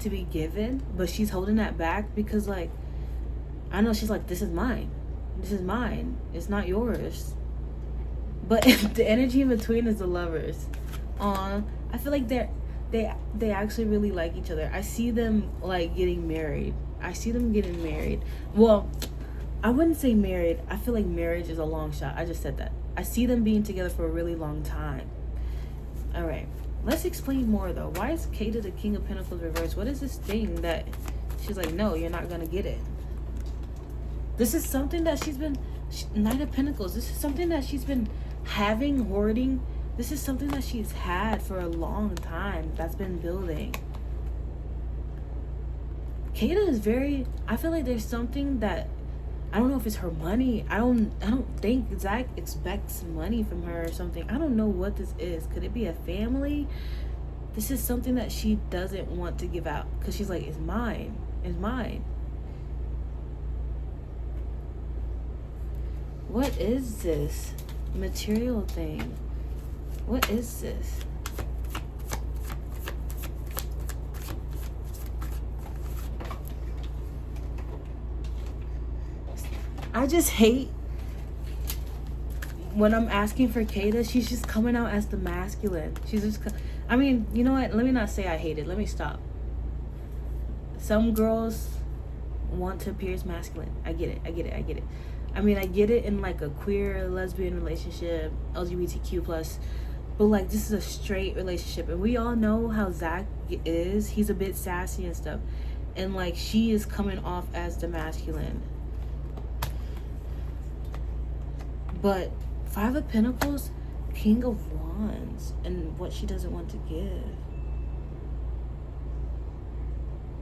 to be given, but she's holding that back because, like, I know she's like, this is mine. This is mine. It's not yours. But the energy in between is the lovers. I feel like they actually really like each other. I see them like getting married. Well, I wouldn't say married. I feel like marriage is a long shot. I just said that. I see them being together for a really long time. All right. Let's explain more though. Why is Kayda the King of Pentacles reversed? What is this thing that she's like, no, you're not gonna get it? This is something that Knight of Pentacles. This is something that she's been having, hoarding. This is something that she's had for a long time. That's been building. Kayda is I feel like there's something that, I don't know if it's her money. I don't think Zach expects money from her or something. I don't know what this is. Could it be a family? This is something that she doesn't want to give out because she's like, it's mine. It's mine. What is this material thing? What is this? I just hate when I'm asking for Kayda, she's just coming out as the masculine. She's just, I mean, you know what? Let me not say I hate it. Let me stop. Some girls want to appear as masculine. I get it. I mean, I get it in like a queer, lesbian relationship, LGBTQ+. But like, this is a straight relationship. And we all know how Zach is. He's a bit sassy and stuff. And like, she is coming off as the masculine. But Five of Pentacles, King of Wands, and what she doesn't want to give.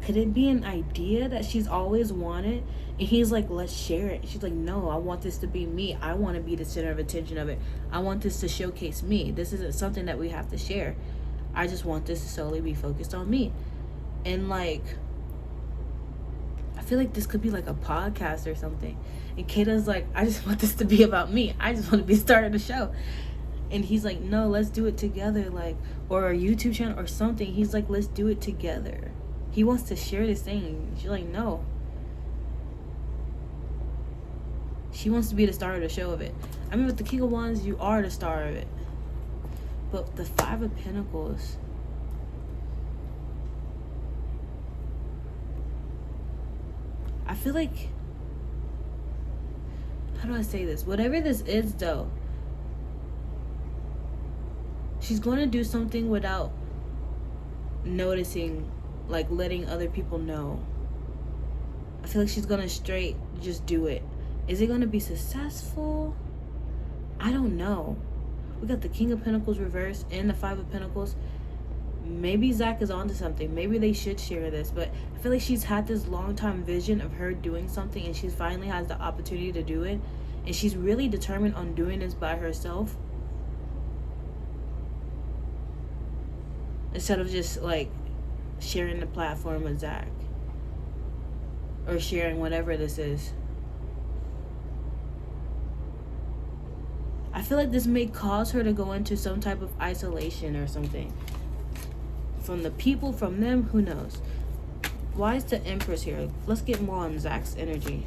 Could it be an idea that she's always wanted? And he's like, let's share it. She's like, no, I want this to be me. I want to be the center of attention of it. I want this to showcase me. This isn't something that we have to share. I just want this to solely be focused on me. And like, I feel like this could be like a podcast or something. And Kayda's like, I just want this to be about me. I just want to be starting the show. And he's like, no, let's do it together. Like, or a YouTube channel or something. He's like, let's do it together. He wants to share this thing. She's like, no. She wants to be the star of the show of it. I mean, with the King of Wands, you are the star of it. But the Five of Pentacles, I feel like, how do I say this? Whatever this is, though, she's going to do something without noticing, like letting other people know. I feel like she's going to straight just do it. Is it going to be successful? I don't know. We got the King of Pentacles reversed and the Five of Pentacles. Maybe Zach is onto something. Maybe they should share this. But I feel like she's had this long time vision of her doing something, and she finally has the opportunity to do it. And she's really determined on doing this by herself, instead of just like sharing the platform with Zach or sharing whatever this is. I feel like this may cause her to go into some type of isolation or something. from the people, from them, who knows? Why is the Empress here? Let's get more on Zach's energy.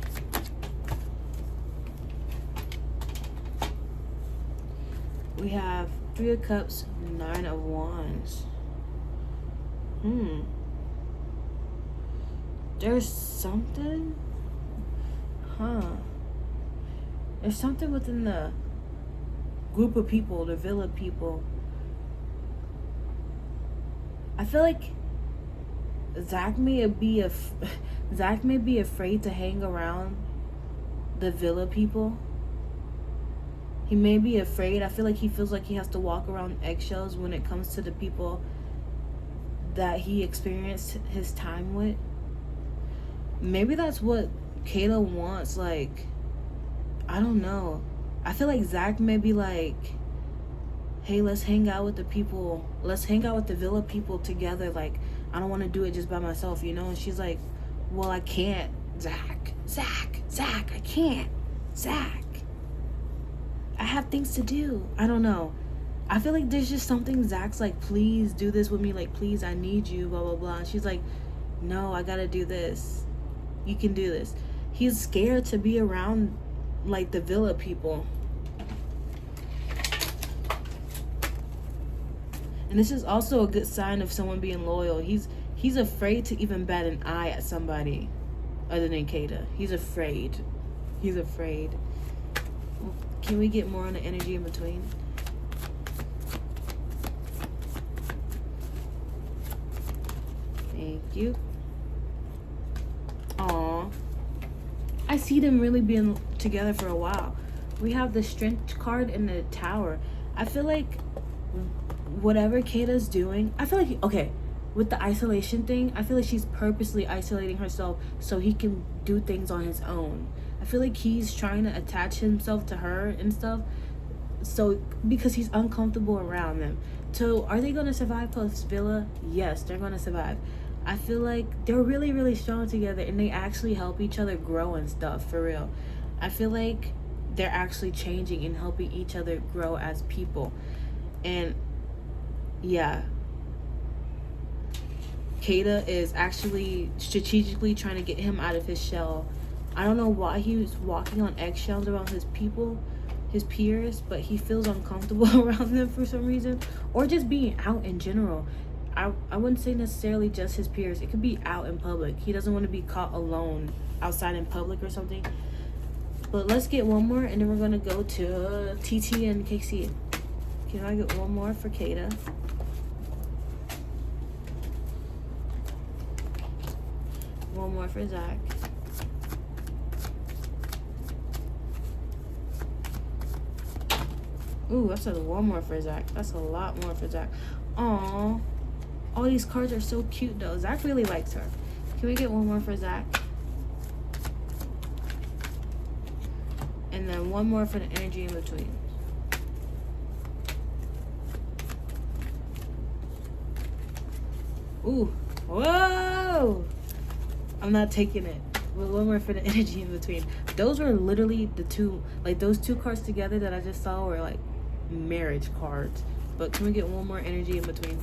We have 3 of Cups, 9 of Wands. There's something? There's something within the group of people, the villa people. I feel like Zach may be afraid to hang around the villa people. He may be afraid. I feel like he feels like he has to walk around eggshells when it comes to the people that he experienced his time with. Maybe that's what Kayda wants. Like, I don't know. I feel like Zach may be like, hey, let's hang out with the people. Let's hang out with the villa people together. Like, I don't want to do it just by myself, you know? And she's like, well, I can't. Zach, I can't. Zach, I have things to do. I don't know. I feel like there's just something Zach's like, please do this with me. Like, please, I need you, blah, blah, blah. And she's like, no, I got to do this. You can do this. He's scared to be around, like, the villa people. And this is also a good sign of someone being loyal. He's afraid to even bat an eye at somebody other than Kayda. He's afraid. Can we get more on the energy in between? Thank you. Aww. I see them really being together for a while. We have the Strength card and the Tower. I feel like whatever Kayda's doing, I feel like, okay, with the isolation thing, I feel like she's purposely isolating herself so he can do things on his own. I feel like he's trying to attach himself to her and stuff, so because he's uncomfortable around them. So are they going to survive post Villa? Yes, they're going to survive. I feel like they're really, really strong together, and they actually help each other grow and stuff, for real. I feel like they're actually changing and helping each other grow as people. And yeah, Kayda is actually strategically trying to get him out of his shell. I don't know why he was walking on eggshells around his people, his peers, but he feels uncomfortable around them for some reason. Or just being out in general. I wouldn't say necessarily just his peers. It could be out in public. He doesn't want to be caught alone outside in public or something. But let's get one more, and then we're going to go to TT and KC. Can I get one more for Kayda? One more for Zach. Ooh, that's one more for Zach. That's a lot more for Zach. Aww. All these cards are so cute, though. Zach really likes her. Can we get one more for Zach? And then one more for the energy in between. Ooh. Whoa! I'm not taking it. Well, one more for the energy in between. Those were literally the two, like those two cards together that I just saw were like marriage cards. But can we get one more energy in between?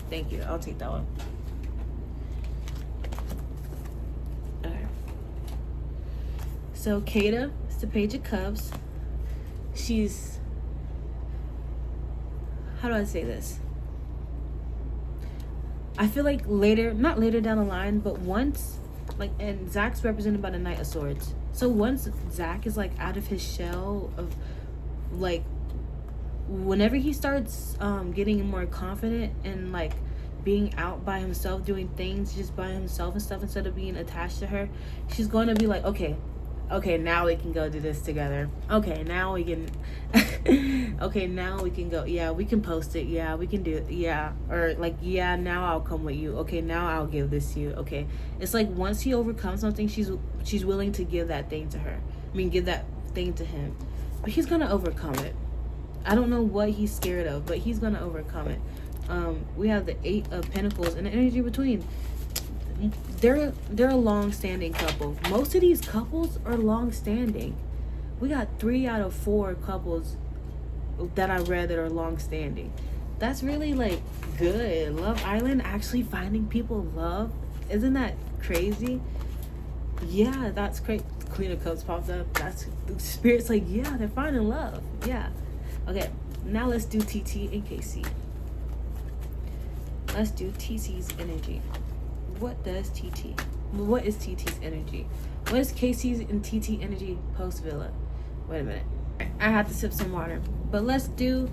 Thank you. I'll take that one. Okay. So Kayda is the Page of Cups. She's, how do I say this? I feel like later, not later down the line, but once, like, and Zach's represented by the Knight of Swords. So once Zach is like out of his shell of, like, whenever he starts getting more confident and like being out by himself, doing things just by himself and stuff instead of being attached to her, she's going to be like, okay, now we can go do this together. Okay, now we can okay, now we can go. Yeah, we can post it. Yeah, we can do it. Yeah, or like, yeah, now I'll come with you. Okay, now I'll give this to you. Okay, it's like once he overcomes something, she's willing to give that thing to her. I mean, give that thing to him, but he's gonna overcome it. I don't know what he's scared of, but he's gonna overcome it. We have the 8 of Pentacles and the energy between. They're a long-standing couple. Most of these couples are long-standing. We got 3 out of 4 couples that I read that are long-standing. That's really like good. Love Island actually finding people love. Isn't that crazy? Yeah, that's great. Queen of Cups popped up. That's the spirit's like, yeah, they're finding love. Yeah. Okay, now let's do TT and KC. Let's do TT's energy. What is TT's energy? What is KC's and TT energy post Villa? Wait a minute. I have to sip some water. But let's do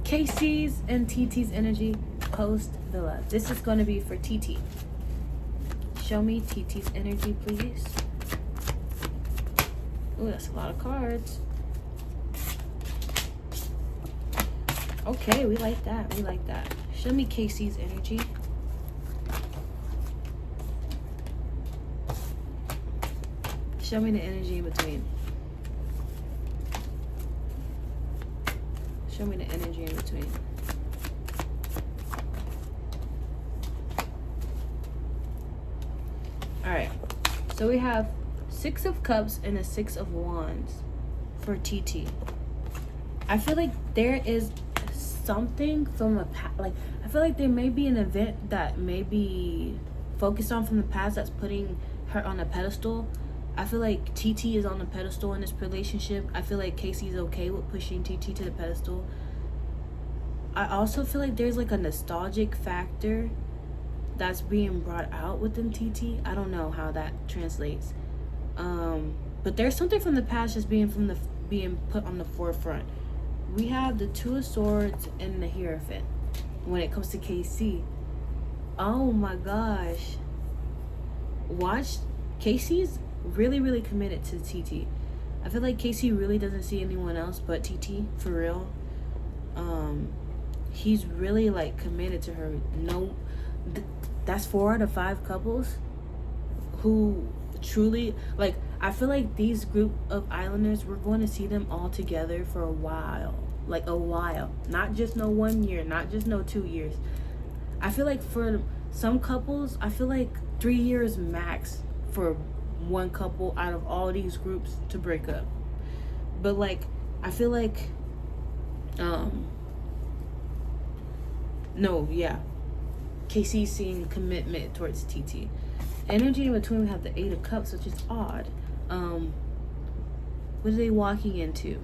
KC's and TT's energy post Villa. This is going to be for TT. Show me TT's energy, please. Ooh, that's a lot of cards. Okay, we like that. We like that. Show me KC's energy. Show me the energy in between. Show me the energy in between. Alright. So we have 6 of Cups and a 6 of Wands for TT. I feel like there is something from a past. Like, I feel like there may be an event that may be focused on from the past that's putting her on a pedestal. I feel like TT is on the pedestal in this relationship. I feel like Casey's okay with pushing TT to the pedestal. I also feel like there's like a nostalgic factor that's being brought out within TT. I don't know how that translates. But there's something from the past just being put on the forefront. We have the 2 of Swords and the Hierophant when it comes to KC. Oh my gosh. Watch. Casey's really, really committed to TT. I feel like Casey really doesn't see anyone else but TT, for real. He's really like committed to her. No, that's 4 out of 5 couples who truly, like, I feel like these group of islanders, we're going to see them all together for a while. Like a while. Not just no 1 year, not just no 2 years. I feel like for some couples, I feel like 3 years max for one couple out of all these groups to break up. But like, I feel like KC's seeing commitment towards TT. Energy in between, we have the 8 of Cups, which is odd. What are they walking into?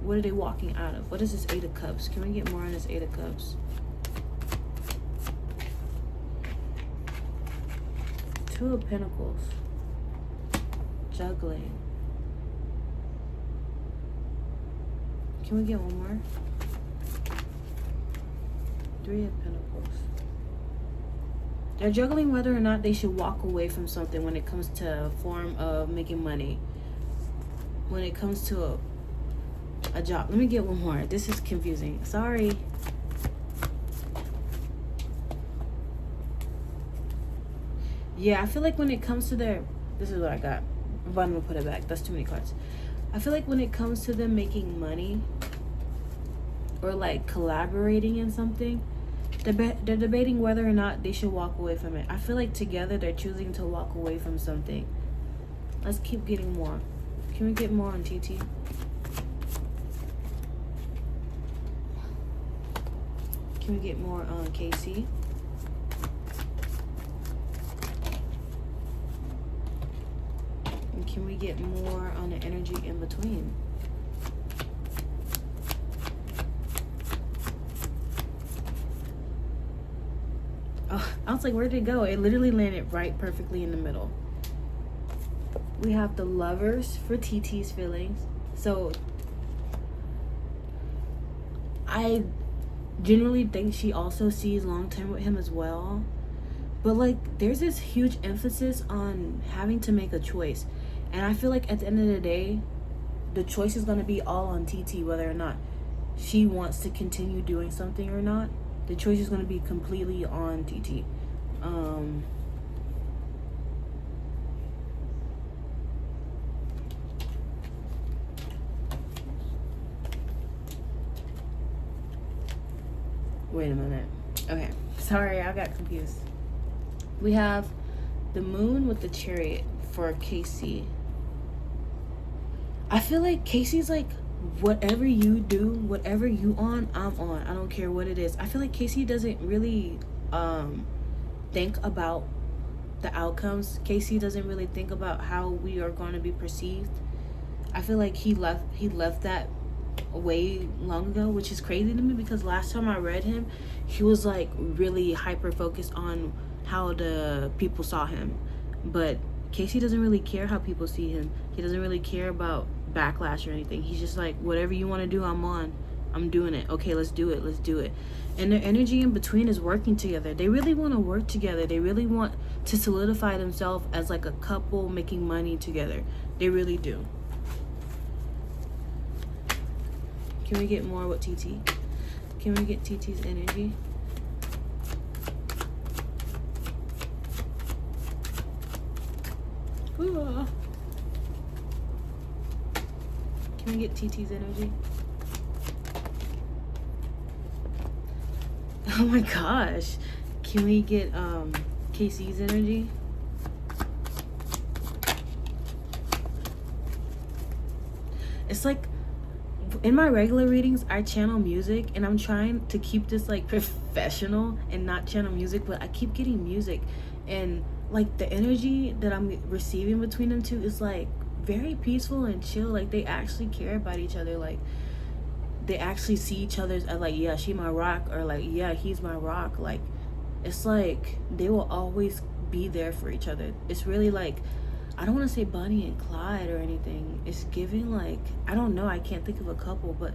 What are they walking out of? What is this 8 of Cups? Can we get more on this 8 of Cups? 2 of Pentacles. Juggling. Can we get one more? 3 of Pentacles. They're juggling whether or not they should walk away from something when it comes to a form of making money. When it comes to a job. Let me get one more. This is confusing. Sorry. Yeah, I feel like when it comes to their... This is what I got. I'm going to put it back. That's too many cards. I feel like when it comes to them making money or like collaborating in something, they're debating whether or not they should walk away from it. I feel like together they're choosing to walk away from something. Let's keep getting more. Can we get more on TT? Can we get more on KC? And can we get more on the energy in between? Oh, I was like, where did it go? It literally landed right perfectly in the middle. We have the Lovers for TT's feelings. So I generally think she also sees long term with him as well. But like, there's this huge emphasis on having to make a choice. And I feel like at the end of the day, the choice is going to be all on TT, whether or not she wants to continue doing something or not. The choice is going to be completely on TT. Wait a minute. Okay. Sorry, I got confused. We have the Moon with the Chariot for KC. I feel like Casey's like whatever you do, whatever you on, I'm on. I don't care what it is. I feel like KC doesn't really think about the outcomes. KC doesn't really think about how we are going to be perceived. I feel like he left that way long ago, which is crazy to me, because last time I read him, he was like really hyper focused on how the people saw him. But KC doesn't really care how people see him. He doesn't really care about backlash or anything. He's just like, whatever you want to do, I'm on. I'm doing it. Okay, let's do it. And their energy in between is working together. They really want to work together. They really want to solidify themselves as like a couple making money together. They really do. Can we get more with TT? Can we get TT's energy? Ooh. Can we get TT's energy? Oh my gosh. Can we get KC's energy? It's like, in my regular readings, I channel music, and I'm trying to keep this like professional and not channel music, but I keep getting music, and like the energy that I'm receiving between them two is like very peaceful and chill. Like they actually care about each other. Like they actually see each other as like, yeah, she my rock, or like, yeah, he's my rock. Like it's like they will always be there for each other. It's really like, I don't want to say Bonnie and Clyde or anything. It's giving like, I don't know, I can't think of a couple, but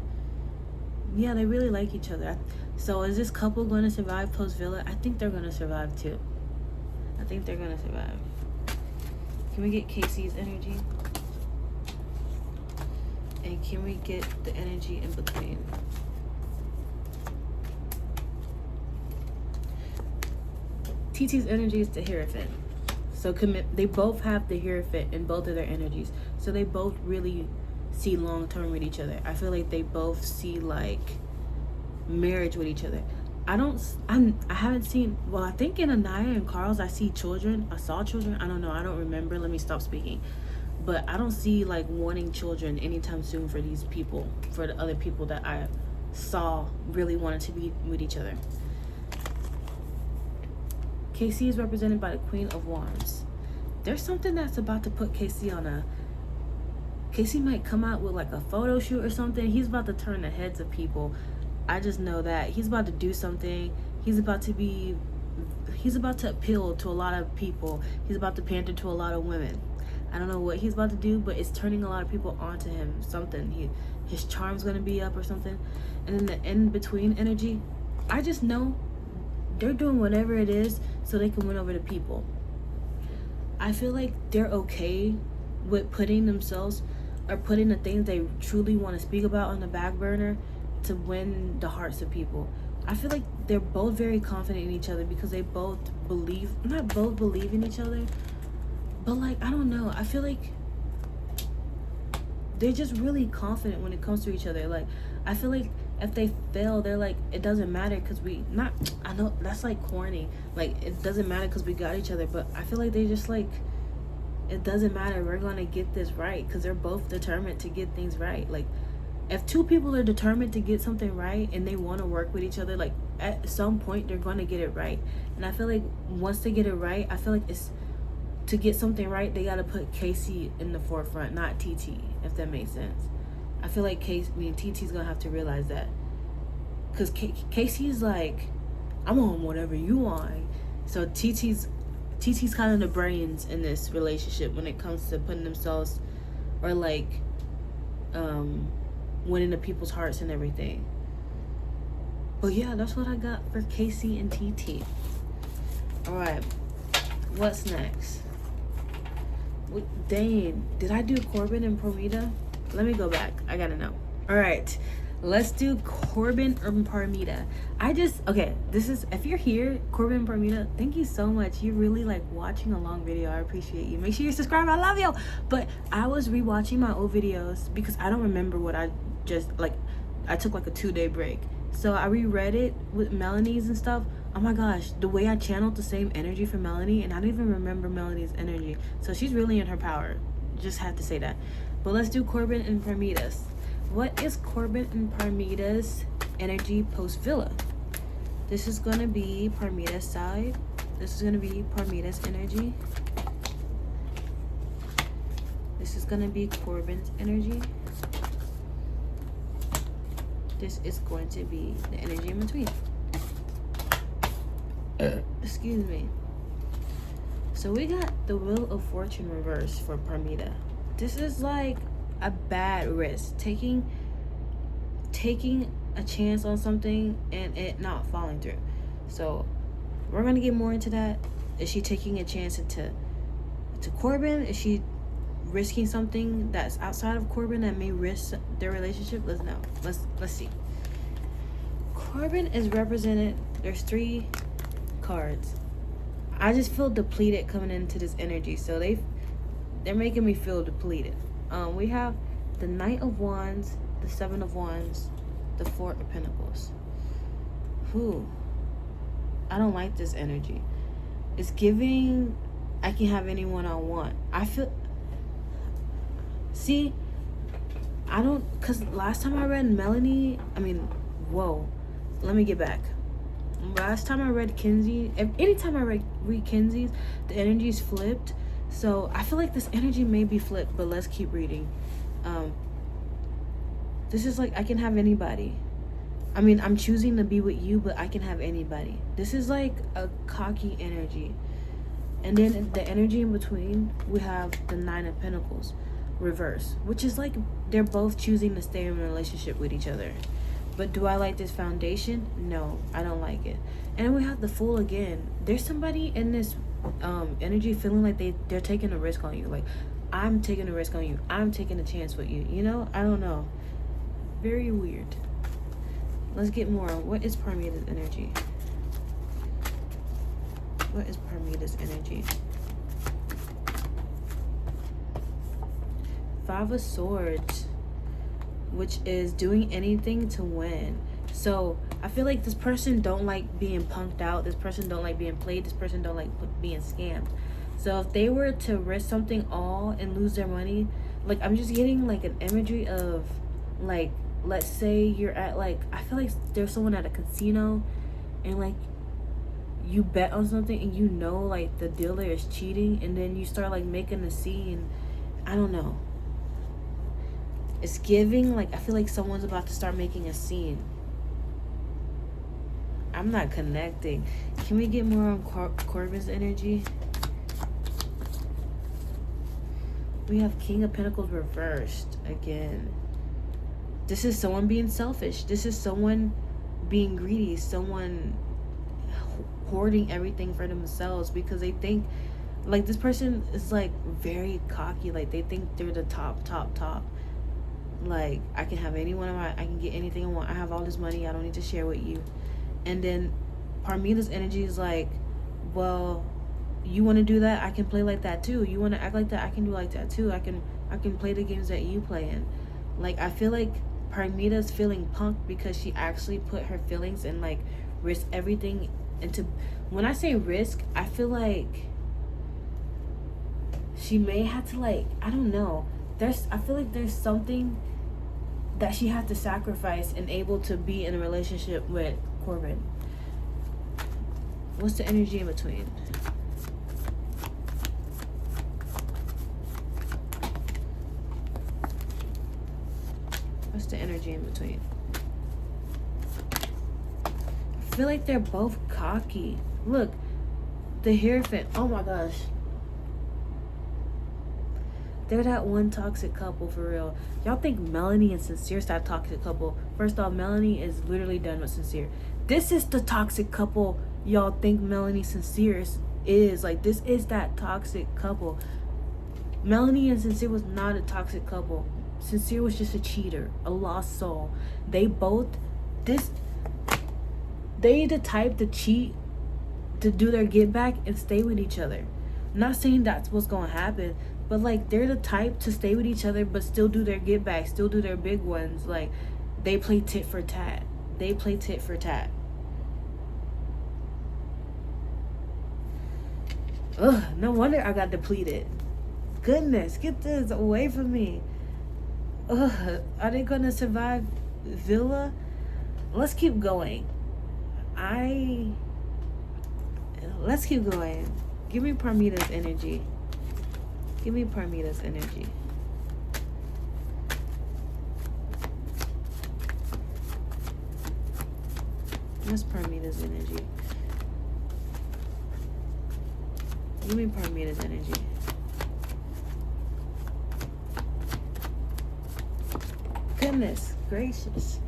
yeah, they really like each other. So is this couple going to survive post Villa? I think they're going to survive too. I think they're going to survive. Can we get KC's energy? And can we get the energy in between? TT's energy is the Hierophant. So they both have the Hierophant in both of their energies. So they both really see long term with each other. I feel like they both see like marriage with each other. I haven't seen, well, I think in Aniya and Carl's I see children. I saw children. I don't know. I don't remember. Let me stop speaking. But I don't see like wanting children anytime soon for these people, for the other people that I saw really wanted to be with each other. KC is represented by the Queen of Wands. There's something that's about to put KC on a... KC might come out with like a photo shoot or something. He's about to turn the heads of people. I just know that. He's about to do something. He's about to appeal to a lot of people. He's about to pander to a lot of women. I don't know what he's about to do, but it's turning a lot of people onto him. Something. His charm's going to be up or something. And then the in-between energy, I just know they're doing whatever it is so they can win over the people. I feel like they're okay with putting themselves or putting the things they truly want to speak about on the back burner to win the hearts of people. I feel like they're both very confident in each other because they both believe, not both believe in each other, but like, I don't know, I feel like they're just really confident when it comes to each other. Like, I feel like if they fail, they're like, it doesn't matter because I know that's like corny, like it doesn't matter because we got each other, but I feel like they just like, it doesn't matter, we're gonna get this right, because they're both determined to get things right. Like, if two people are determined to get something right and they want to work with each other, like at some point they're going to get it right. And I feel like once they get it right, I feel like it's to get something right, they got to put KC in the forefront, not TT, if that makes sense. I feel like TT's going to have to realize that, because KC's like, I'm on whatever you want. So TT's kind of the brains in this relationship when it comes to putting themselves, or like winning the people's hearts and everything. But yeah, that's what I got for KC and TT. All right, what's next? Dang, did I do Corbin and Parmida? Let me go back, I gotta know. All right, let's do Corbin and Parmida. This is, if you're here, Corbin and Parmida, thank you so much. You're really like watching a long video. I appreciate you. Make sure you subscribe. I love you. But I was rewatching my old videos because I don't remember what I took like a 2-day break. So I reread it with Melanie's and stuff. Oh my gosh, the way I channeled the same energy for Melanie, and I don't even remember Melanie's energy. So she's really in her power. Just had to say that. But let's do Corbin and Parmida's. what is Corbin and Parmida's energy post villa? This is gonna be Parmida's side. This is gonna be Parmida's energy. This is gonna be Corbin's energy. This is going to be the energy in between. Excuse me. So we got the Wheel of Fortune reverse for Parmida. This is like a bad risk. Taking a chance on something and it not falling through. So we're gonna get more into that. Is she taking a chance into Corbin? Is she risking something that's outside of Corbin that may risk their relationship? Let's know. Let's see. Corbin is represented. There's 3 cards. I just feel depleted coming into this energy. So they're making me feel depleted. We have the Knight of Wands, the 7 of Wands, the 4 of Pentacles. I don't like this energy. It's giving I can have anyone I want. I feel. See, I don't, because last time I read Melanie, let me get back. Last time I read Kenzie, anytime I read Kenzie's, the energy's flipped. So I feel like this energy may be flipped, but let's keep reading. This is like, I can have anybody. I'm choosing to be with you, but I can have anybody. This is like a cocky energy. And then the energy in between, we have the 9 of Pentacles reverse, which is like they're both choosing to stay in a relationship with each other. But do I like this foundation? No, I don't like it. And then we have the Fool again. There's somebody in this energy feeling like they're taking a risk on you. Like, I'm taking a risk on you. I'm taking a chance with you. You know? I don't know. Very weird. Let's get more. What is Parmida's energy? What is Parmida's energy? 5 of Swords, which is doing anything to win. So I feel like this person don't like being punked out. This person don't like being played. This person don't like being scammed. So if they were to risk something all and lose their money, like, I'm just getting like an imagery of, like, let's say you're at, like, I feel like there's someone at a casino and like you bet on something and you know like the dealer is cheating, and then you start like making a scene. I don't know. It's giving like, I feel like someone's about to start making a scene. I'm not connecting. Can we get more on Corbin's energy? We have King of Pentacles reversed again. This is someone being selfish. This is someone being greedy. Someone hoarding everything for themselves because they think, like, this person is like very cocky. Like, they think they're the top. Like, I can have anyone I want. I can get anything I want. I have all this money. I don't need to share with you. And then Parmida's energy is like, well, you want to do that? I can play like that too. You want to act like that? I can do like that too. I can play the games that you play in. Like, I feel like Parmida's feeling punked because she actually put her feelings and like risk everything into. When I say risk, I feel like she may have to, like, I don't know. I feel like there's something that she had to sacrifice and able to be in a relationship with Corbin. What's the energy in between? What's the energy in between? I feel like they're both cocky. Look, the Hierophant. Oh my gosh. They're that one toxic couple for real. Y'all think Melanie and Sincere's that toxic couple. First off, Melanie is literally done with Sincere. This is the toxic couple y'all think Melanie Sincere is. Like, this is that toxic couple. Melanie and Sincere was not a toxic couple. Sincere was just a cheater, a lost soul. They the type to cheat, to do their get back and stay with each other. I'm not saying that's what's gonna happen, but like, they're the type to stay with each other but still do their get back, still do their big ones. Like, they play tit for tat. Ugh, no wonder I got depleted. Goodness, get this away from me. Are they gonna survive Villa? Let's keep going. Let's keep going. Give me Parmida's energy. Give me Parmida's energy. What's Parmida's energy? Give me Parmida's energy. Goodness gracious.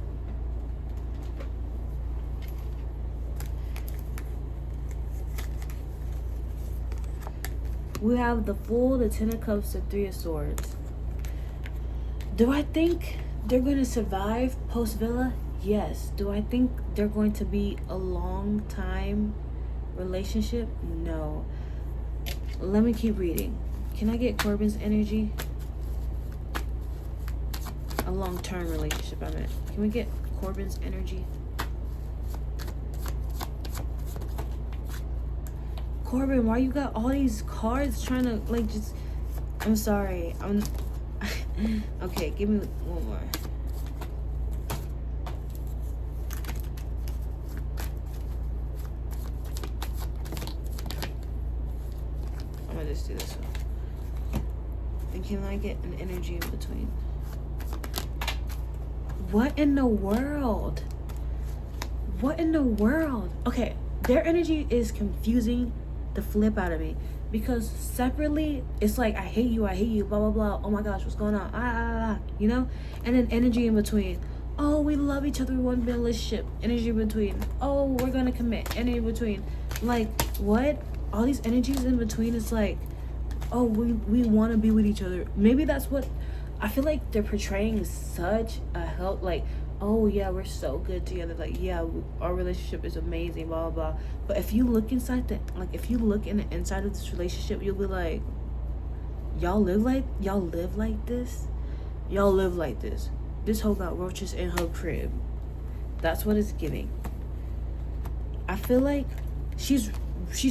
We have the Fool, the Ten of Cups, the Three of Swords. Do I think they're going to survive post-Villa? Yes. Do I think they're going to be a long time relationship? No. Let me keep reading. Can I get Corbin's energy? A long-term relationship, I meant. Can we get Corbin's energy? Corbin, why you got all these cards trying to, like, just... I'm sorry. Okay, give me one more. I'm gonna just do this one. And can I get an energy in between? What in the world? What in the world? Okay, their energy is confusing the flip out of me, because separately it's like I hate you, blah blah blah, oh my gosh, what's going on, you know? And then energy in between, oh, we love each other, we want to be in a relationship, energy in between, oh, we're gonna commit, energy in between. Like, what? All these energies in between, it's like, oh, we want to be with each other. Maybe that's what I feel like they're portraying, such a help, like, oh yeah, we're so good together, like, yeah, our relationship is amazing, blah blah blah. But if you look inside if you look in the inside of this relationship, you'll be like, y'all live like this. This hoe got roaches in her crib. That's what it's giving. I feel like she's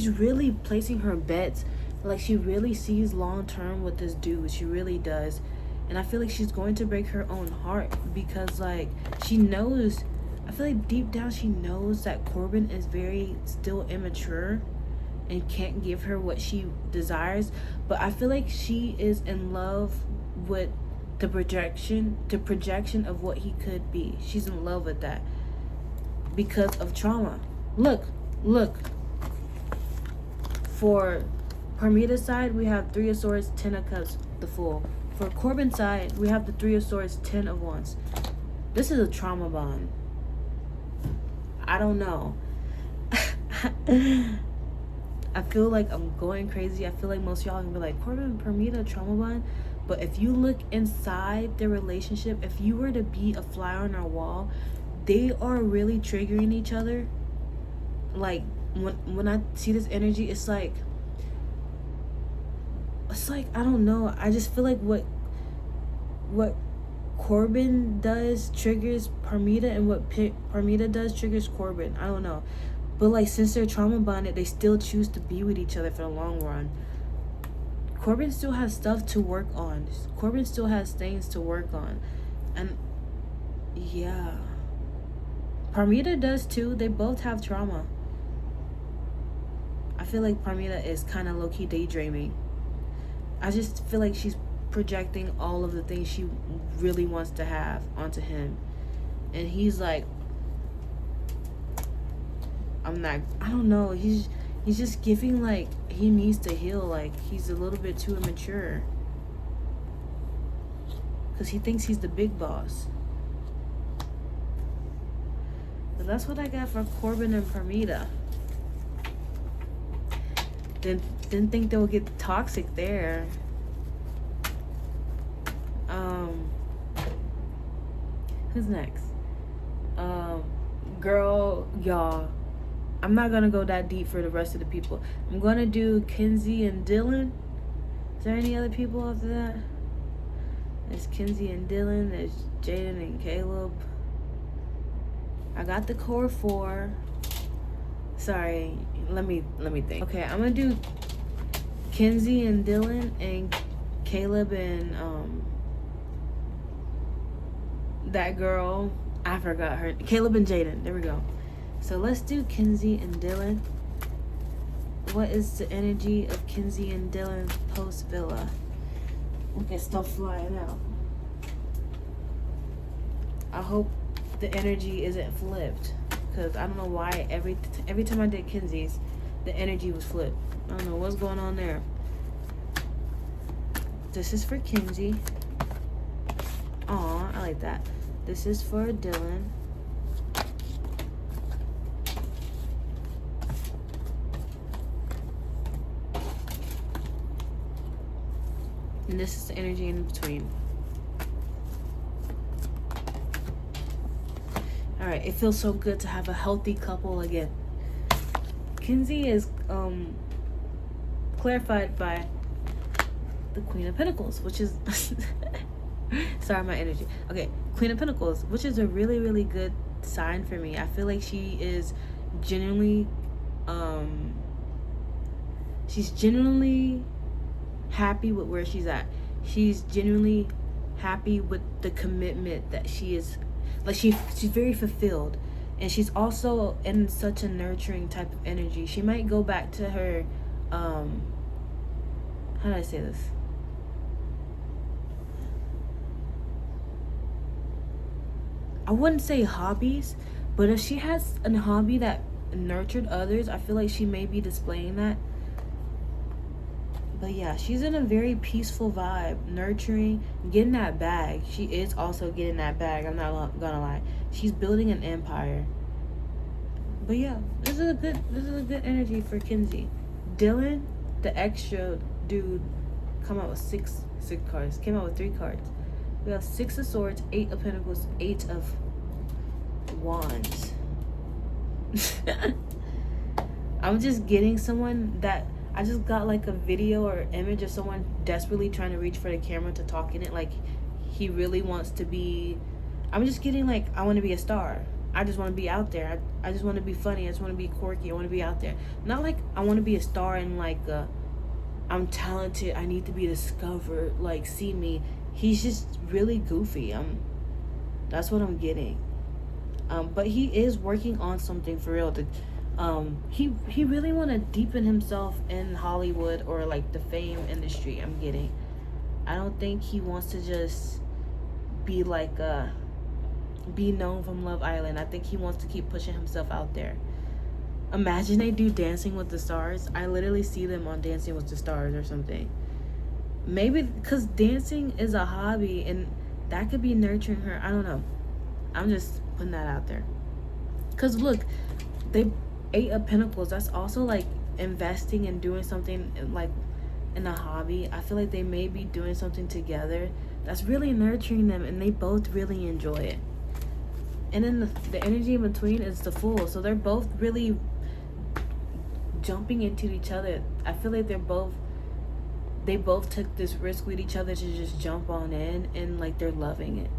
really placing her bets, like she really sees long term with this dude. She really does. And I feel like she's going to break her own heart, because, like, she knows, I feel like deep down she knows that Corbin is very still immature and can't give her what she desires. But I feel like she is in love with the projection of what he could be. She's in love with that because of trauma. Look. For Parmida's side, we have Three of Swords, Ten of Cups, the Fool. For Corbin's side, we have the Three of Swords, Ten of Wands. This is a trauma bond. I don't know. I feel like I'm going crazy. I feel like most of y'all are gonna be like, Corbin and Parmida, trauma bond. But if you look inside their relationship, if you were to be a fly on our wall, they are really triggering each other. Like, when I see this energy, it's like, I don't know. I just feel like what Corbin does triggers Parmida, and what Parmida does triggers Corbin. I don't know. But, like, since they're trauma bonded, they still choose to be with each other for the long run. Corbin still has stuff to work on. Corbin still has things to work on. And, yeah. Parmida does too. They both have trauma. I feel like Parmida is kind of low-key daydreaming. I just feel like she's projecting all of the things she really wants to have onto him. And he's like, I don't know. He's just giving, like, he needs to heal. Like, he's a little bit too immature. Because he thinks he's the big boss. But that's what I got for Corbin and Parmida. Didn't think they would get toxic there. Who's next? Girl, y'all, I'm not gonna go that deep for the rest of the people. I'm gonna do Kenzie and Dylan. Is there any other people after that? There's Kenzie and Dylan. There's Jaiden and Caleb. I got the core 4. Sorry, let me think. Okay, I'm gonna do Kenzie and Dylan and Caleb and that girl, I forgot her. Caleb and Jaiden. There we go. So let's do Kenzie and Dylan. What is the energy of Kenzie and Dylan post villa? Look at stuff flying out. I hope the energy isn't flipped, because I don't know why every time I did Kenzie's, the energy was flipped. I don't know what's going on there. This is for Kenzie. Aw, I like that. This is for Dylan. And this is the energy in between. Alright, it feels so good to have a healthy couple again. Kenzie is clarified by the Queen of Pentacles, which is sorry, my energy. Okay, Queen of Pentacles, which is a really, really good sign for me. I feel like she is genuinely she's genuinely happy with where she's at. She's genuinely happy with the commitment that she is, like she's very fulfilled, and she's also in such a nurturing type of energy. She might go back to her how do I say this? I wouldn't say hobbies, but if she has a hobby that nurtured others, I feel like she may be displaying that. But yeah, she's in a very peaceful vibe, nurturing, getting that bag. She is also getting that bag, I'm not gonna lie. She's building an empire. But yeah, this is a good energy for Kenzie. Dylan, the extra dude, come out with six cards. Came out with 3 cards. We have 6 of Swords, 8 of Pentacles, 8 of Wands. I'm just getting someone that I just got like a video or image of someone desperately trying to reach for the camera to talk in it. Like he really wants to be. I'm just getting like, I want to be a star. I just want to be out there. I just want to be funny. I just want to be quirky. I want to be out there. Not like I want to be a star and like I'm talented. I need to be discovered. Like see me. He's just really goofy. That's what I'm getting. But he is working on something for real. He really want to deepen himself in Hollywood or like the fame industry. I'm getting. I don't think he wants to just be like be known from Love Island. I think he wants to keep pushing himself out there. Imagine they do Dancing with the Stars. I literally see them on Dancing with the Stars or something. Maybe because dancing is a hobby and that could be nurturing her. I don't know. I'm just putting that out there. Because look, they 8 of Pentacles. That's also like investing and doing something like in a hobby. I feel like they may be doing something together that's really nurturing them, and they both really enjoy it. And then the energy in between is the Fool. So they're both really jumping into each other. I feel like they both took this risk with each other to just jump on in, and like they're loving it.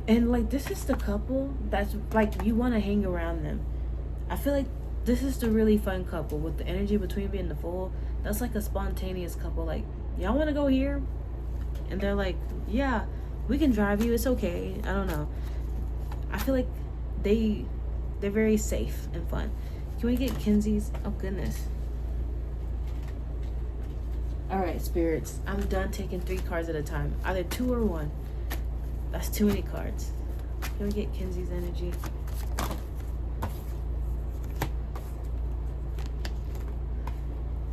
And like this is the couple that's like you want to hang around them. I feel like this is the really fun couple with the energy between being the Fool. That's like a spontaneous couple. Like, y'all want to go here? And they're like, yeah, we can drive you. It's okay. I don't know. I feel like they're very safe and fun. Can we get Kenzie's? Oh, goodness. All right, spirits. I'm done taking 3 cards at a time. Either 2 or 1. That's too many cards. Can we get Kenzie's energy?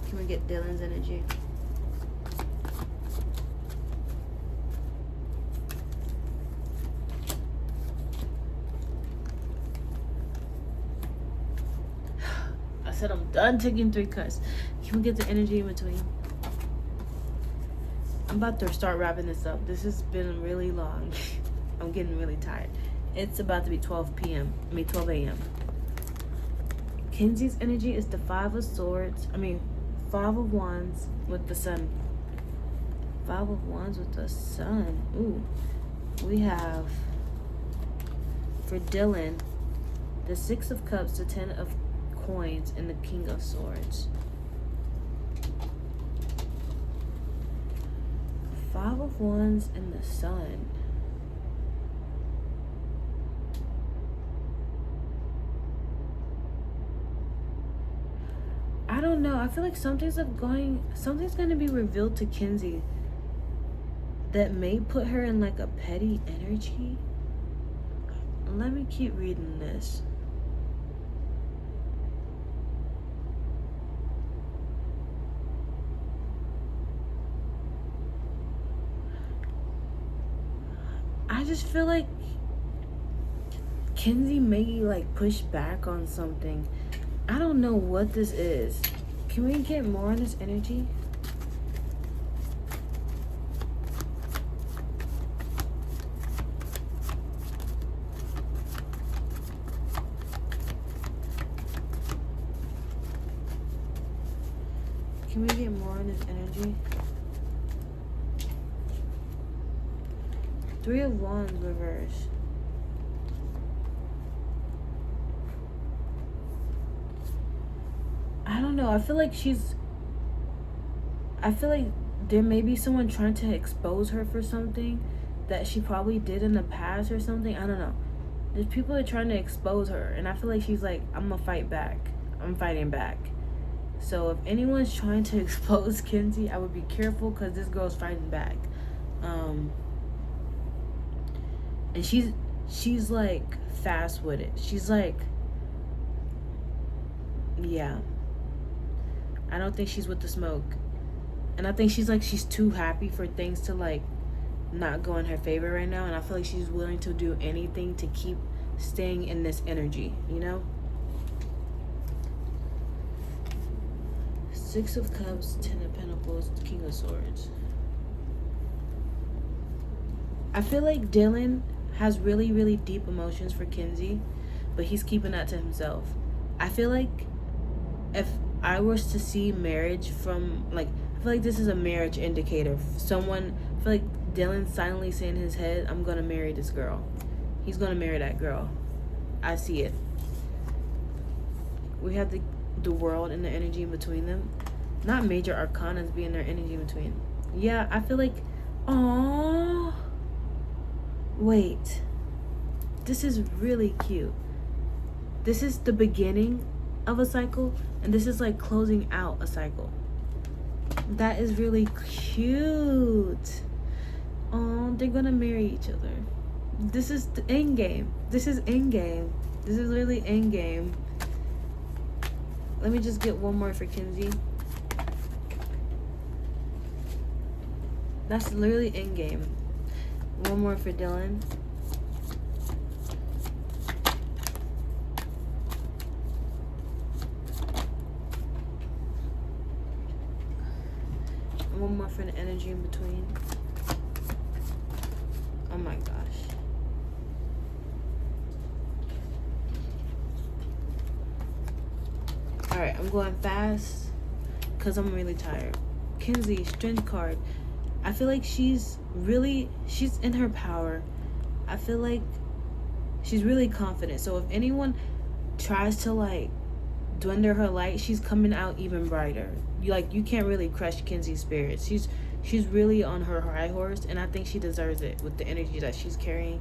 Can we get Dylan's energy? I said I'm done taking 3 cards. Can we get the energy in between? I'm about to start wrapping this up. This has been really long. I'm getting really tired. It's about to be 12 a.m. Kenzie's energy is the 5 of Swords. 5 of Wands with the Sun. 5 of Wands with the Sun. Ooh. We have, for Dylan, the 6 of Cups, the 10 of Coins, and the King of Swords. 5 of Wands and the Sun. I feel like something's gonna be revealed to Kenzie that may put her in like a petty energy. Let me keep reading this. I just feel like Kenzie may like push back on something. I don't know what this is. Can we get more on this energy? Can we get more on this energy? Three of Wands reverse. I don't know. I feel like there may be someone trying to expose her for something that she probably did in the past or something. I don't know. There's people that are trying to expose her, and I feel like she's like, I'm gonna fight back. I'm fighting back. So if anyone's trying to expose Kenzie, I would be careful because this girl's fighting back. And she's like fast with it. She's like, yeah. I don't think she's with the smoke. And I think she's too happy for things to like not go in her favor right now. And I feel like she's willing to do anything to keep staying in this energy, you know? Six of Cups, Ten of Pentacles, King of Swords. I feel like Dylan has really, really deep emotions for Kenzie, but he's keeping that to himself. I feel like if I was to see marriage from, like, I feel like this is a marriage indicator. Someone, I feel like Dylan's silently saying in his head, I'm going to marry this girl. He's going to marry that girl. I see it. We have the world and the energy in between them. Not major arcanas being their energy in between. Yeah, I feel like, aww. Wait. This is really cute. This is the beginning of a cycle, and this is like closing out a cycle. That is really cute. Oh, they're gonna marry each other. This is the end game. This is end game. This is really end game. Let me just get one more for Kenzie. That's literally end game. One more for Dylan. One more for the energy in between. Oh my gosh. Alright, I'm going fast because I'm really tired. Kenzie, Strength card. I feel like she's in her power. I feel like she's really confident. So if anyone tries to like dwindle her light, she's coming out even brighter. You can't really crush Kenzie's spirit. She's really on her high horse, and I think she deserves it with the energy that she's carrying.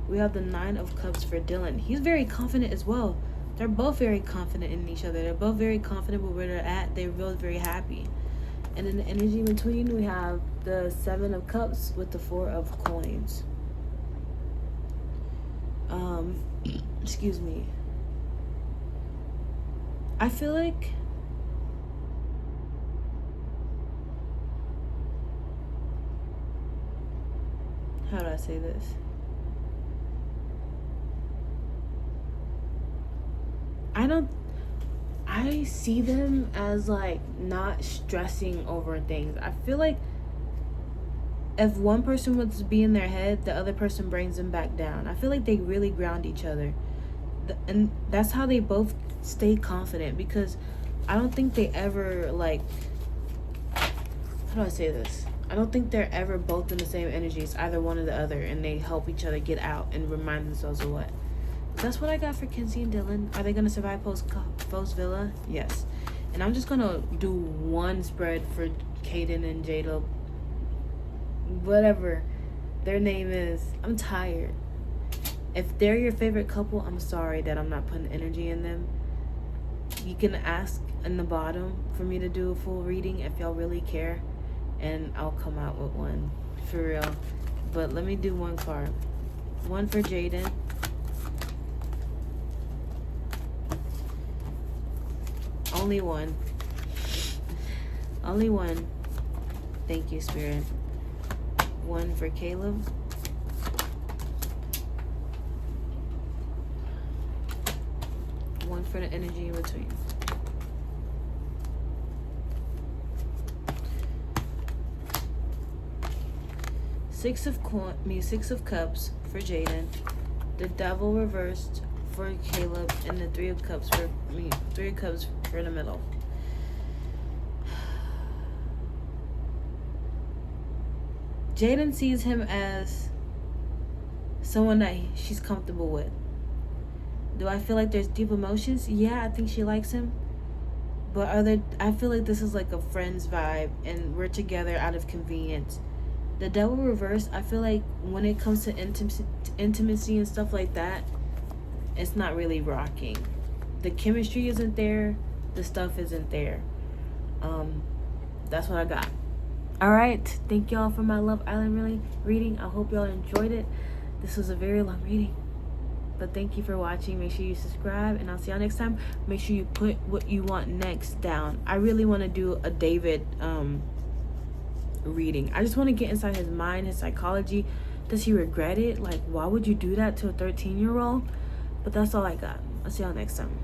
We have the Nine of Cups for Dylan. He's very confident as well. They're both very confident in each other. They're both very confident with where they're at. They're both very happy. And in the energy in between, we have the Seven of Cups with the Four of Coins. Excuse me. I feel like how do I say this? I see them as like not stressing over things. I feel like if one person wants to be in their head, the other person brings them back down. I feel like they really ground each other. And that's how they both stay confident, because I don't think they ever like, how do I say this? I don't think they're ever both in the same energies, either one or the other, and they help each other get out and remind themselves of what. That's what I got for Kenzie and Dylan. Are they going to survive post Villa? Yes. And I'm just going to do one spread for Kayda and Jada. Whatever their name is. I'm tired. If they're your favorite couple, I'm sorry that I'm not putting energy in them. You can ask in the bottom for me to do a full reading if y'all really care, and I'll come out with one for real. But let me do one card. One for Jaiden. Only one. Only one. Thank you, Spirit. One for Caleb. One for the energy in between. Six of Cups for Jaiden. The Devil reversed for Caleb, and the Three of Cups for me. Three of Cups for the middle. Jaiden sees him as someone that she's comfortable with. Do I feel like there's deep emotions? Yeah, I think she likes him. But I feel like this is like a friend's vibe, and we're together out of convenience. The Devil reversed, I feel like when it comes to intimacy and stuff like that, it's not really rocking. The chemistry isn't there. The stuff isn't there. That's what I got. All right. Thank y'all for my Love Island reading. I hope y'all enjoyed it. This was a very long reading. But thank you for watching. Make sure you subscribe, and I'll see y'all next time. Make sure you put what you want next down. I really want to do a David reading. I just want to get inside his mind, his psychology. Does he regret it? Like, why would you do that to a 13-year-old? But that's all I got. I'll see y'all next time.